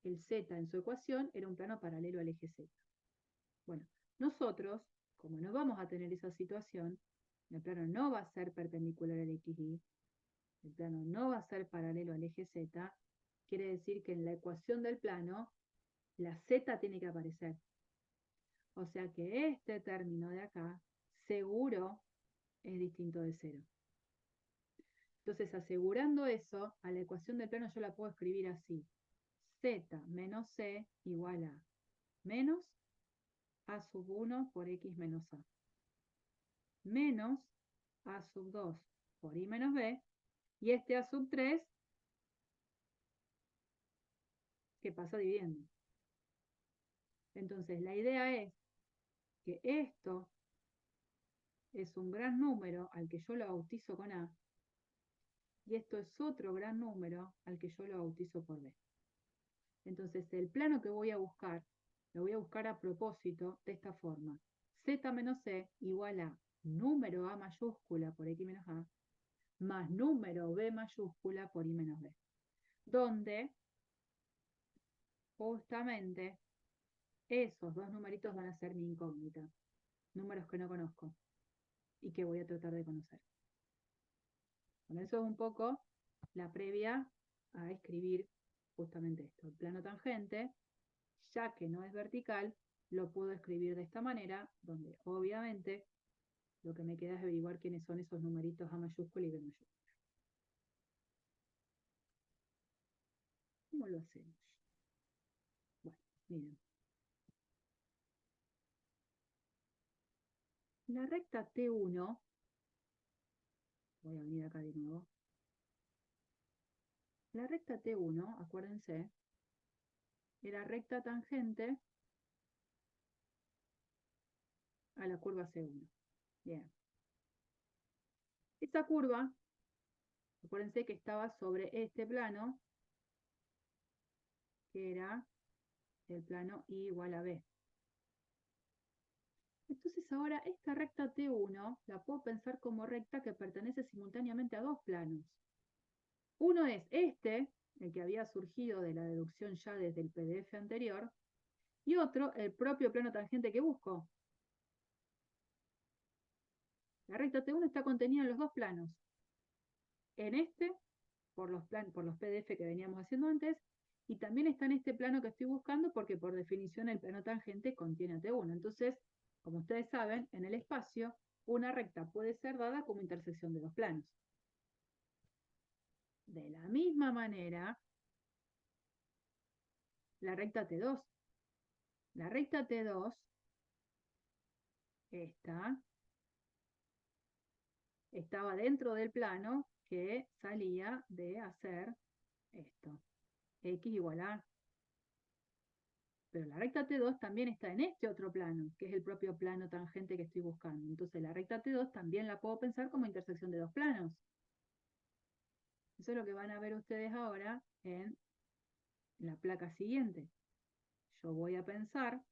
el Z en su ecuación, era un plano paralelo al eje Z. Bueno, nosotros, como no vamos a tener esa situación, el plano no va a ser perpendicular al XY, el plano no va a ser paralelo al eje Z, quiere decir que en la ecuación del plano, la Z tiene que aparecer. O sea que este término de acá, seguro, es distinto de 0. Entonces, asegurando eso, a la ecuación del plano yo la puedo escribir así. Z menos C igual a menos A sub 1 por X menos A. Menos A sub 2 por I menos B. Y este A sub 3, que pasa dividiendo. Entonces, la idea es que esto es un gran número al que yo lo bautizo con A, y esto es otro gran número al que yo lo bautizo por B. Entonces, el plano que voy a buscar, lo voy a buscar a propósito de esta forma. Z menos C igual a número A mayúscula por X menos A, más número B mayúscula por I menos B. Donde, justamente, esos dos numeritos van a ser mi incógnita. Números que no conozco y que voy a tratar de conocer. Bueno, eso es un poco la previa a escribir justamente esto. El plano tangente, ya que no es vertical, lo puedo escribir de esta manera, donde obviamente lo que me queda es averiguar quiénes son esos numeritos A mayúscula y B mayúscula. ¿Cómo lo hacemos? Bueno, miren. La recta T1, voy a venir acá de nuevo. La recta T1, acuérdense, era recta tangente a la curva C1. Bien. Esta curva, acuérdense que estaba sobre este plano, que era el plano I igual a B. Entonces ahora esta recta T1 la puedo pensar como recta que pertenece simultáneamente a dos planos. Uno es este, el que había surgido de la deducción ya desde el PDF anterior, y otro, el propio plano tangente que busco. La recta T1 está contenida en los dos planos. En este, por los PDF que veníamos haciendo antes, y también está en este plano que estoy buscando porque por definición el plano tangente contiene a T1. Entonces, como ustedes saben, en el espacio, una recta puede ser dada como intersección de dos planos. De la misma manera, la recta T2. La recta T2, estaba dentro del plano que salía de hacer esto, X igual a. Pero la recta T2 también está en este otro plano, que es el propio plano tangente que estoy buscando. Entonces la recta T2 también la puedo pensar como intersección de dos planos. Eso es lo que van a ver ustedes ahora en la placa siguiente. Yo voy a pensar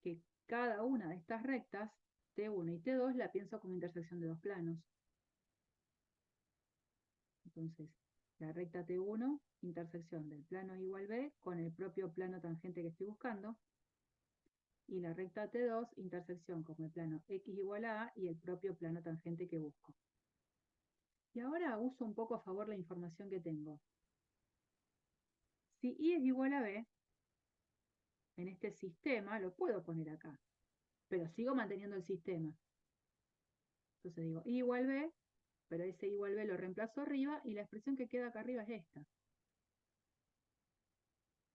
que cada una de estas rectas, T1 y T2, la pienso como intersección de dos planos. Entonces, la recta T1, intersección del plano igual B con el propio plano tangente que estoy buscando. Y la recta T2, intersección con el plano X igual a y el propio plano tangente que busco. Y ahora uso un poco a favor la información que tengo. Si Y es igual a B, en este sistema lo puedo poner acá, pero sigo manteniendo el sistema. Entonces digo Y igual B, pero ese igual B lo reemplazo arriba y la expresión que queda acá arriba es esta.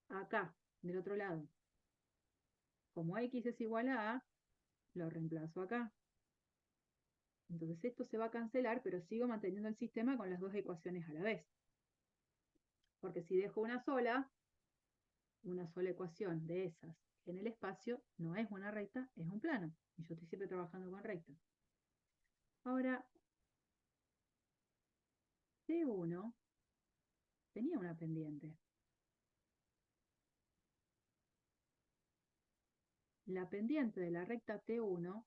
Acá, del otro lado. Como X es igual a, lo reemplazo acá. Entonces esto se va a cancelar, pero sigo manteniendo el sistema con las dos ecuaciones a la vez. Porque si dejo una sola ecuación de esas en el espacio, no es una recta, es un plano. Y yo estoy siempre trabajando con rectas. Ahora, T1 tenía una pendiente. La pendiente de la recta T1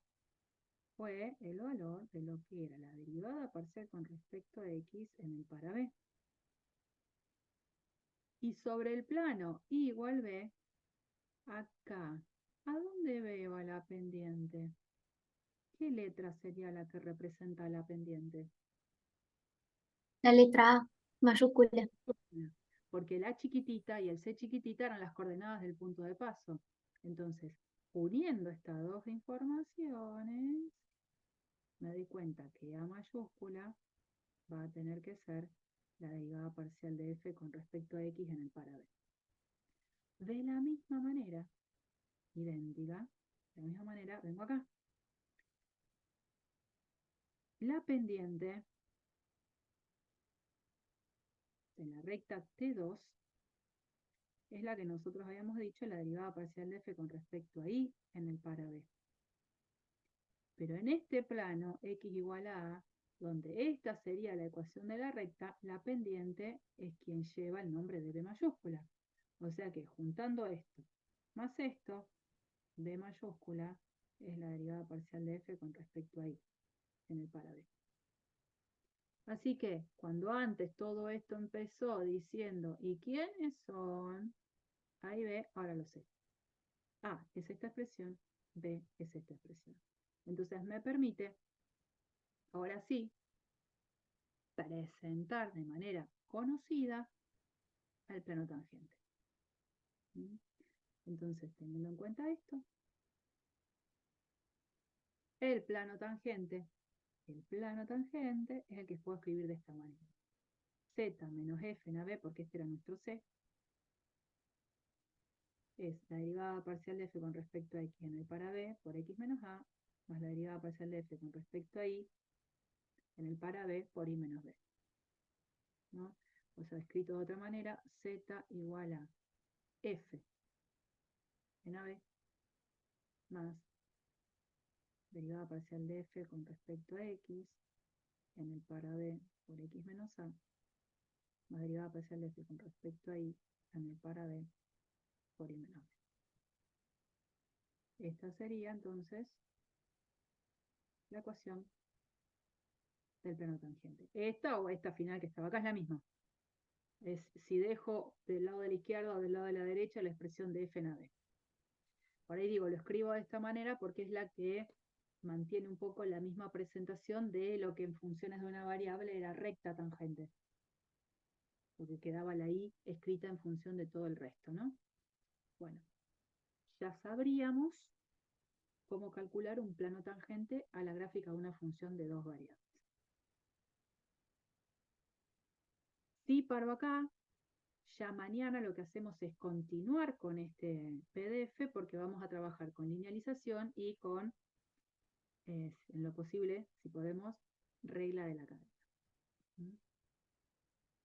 fue el valor de lo que era la derivada parcial con respecto a X en el para B. Y sobre el plano Y igual B, acá, ¿a dónde B va la pendiente? ¿Qué letra sería la que representa la pendiente? La letra A mayúscula. Porque la chiquitita y el C chiquitita eran las coordenadas del punto de paso. Entonces, uniendo estas dos informaciones, me doy cuenta que A mayúscula va a tener que ser la derivada parcial de F con respecto a X en el para B. De la misma manera, idéntica, de la misma manera, vengo acá. La pendiente de la recta T2 es la que nosotros habíamos dicho, la derivada parcial de F con respecto a Y en el para B. Pero en este plano, X igual a, donde esta sería la ecuación de la recta, la pendiente es quien lleva el nombre de B mayúscula. O sea que juntando esto más esto, B mayúscula es la derivada parcial de F con respecto a Y en el para B. Así que cuando antes todo esto empezó diciendo ¿y quiénes son? A y B, ahora lo sé. A es esta expresión, B es esta expresión. Entonces me permite, ahora sí, presentar de manera conocida al plano tangente. ¿Mm? Entonces, teniendo en cuenta esto, el plano tangente es el que puedo escribir de esta manera. Z menos F en AB, porque este era nuestro C, es la derivada parcial de F con respecto a X en el para B por X menos A, más la derivada parcial de F con respecto a Y en el para B por Y menos B. ¿No? O sea, escrito de otra manera, Z igual a F en AB más derivada parcial de F con respecto a X en el para B por X menos A, más derivada parcial de F con respecto a Y en el para B por Y menos B. Esta sería entonces la ecuación del plano tangente. Esta o esta final que estaba acá es la misma. Es si dejo del lado de la izquierda o del lado de la derecha la expresión de F en AB. Por ahí digo, lo escribo de esta manera porque es la que mantiene un poco la misma presentación de lo que en funciones de una variable era recta tangente. Porque quedaba la I escrita en función de todo el resto, ¿no? Bueno, ya sabríamos cómo calcular un plano tangente a la gráfica de una función de dos variables. Si paro acá, ya mañana lo que hacemos es continuar con este PDF porque vamos a trabajar con linealización y con, en lo posible, si podemos, regla de la cadena. ¿Mm?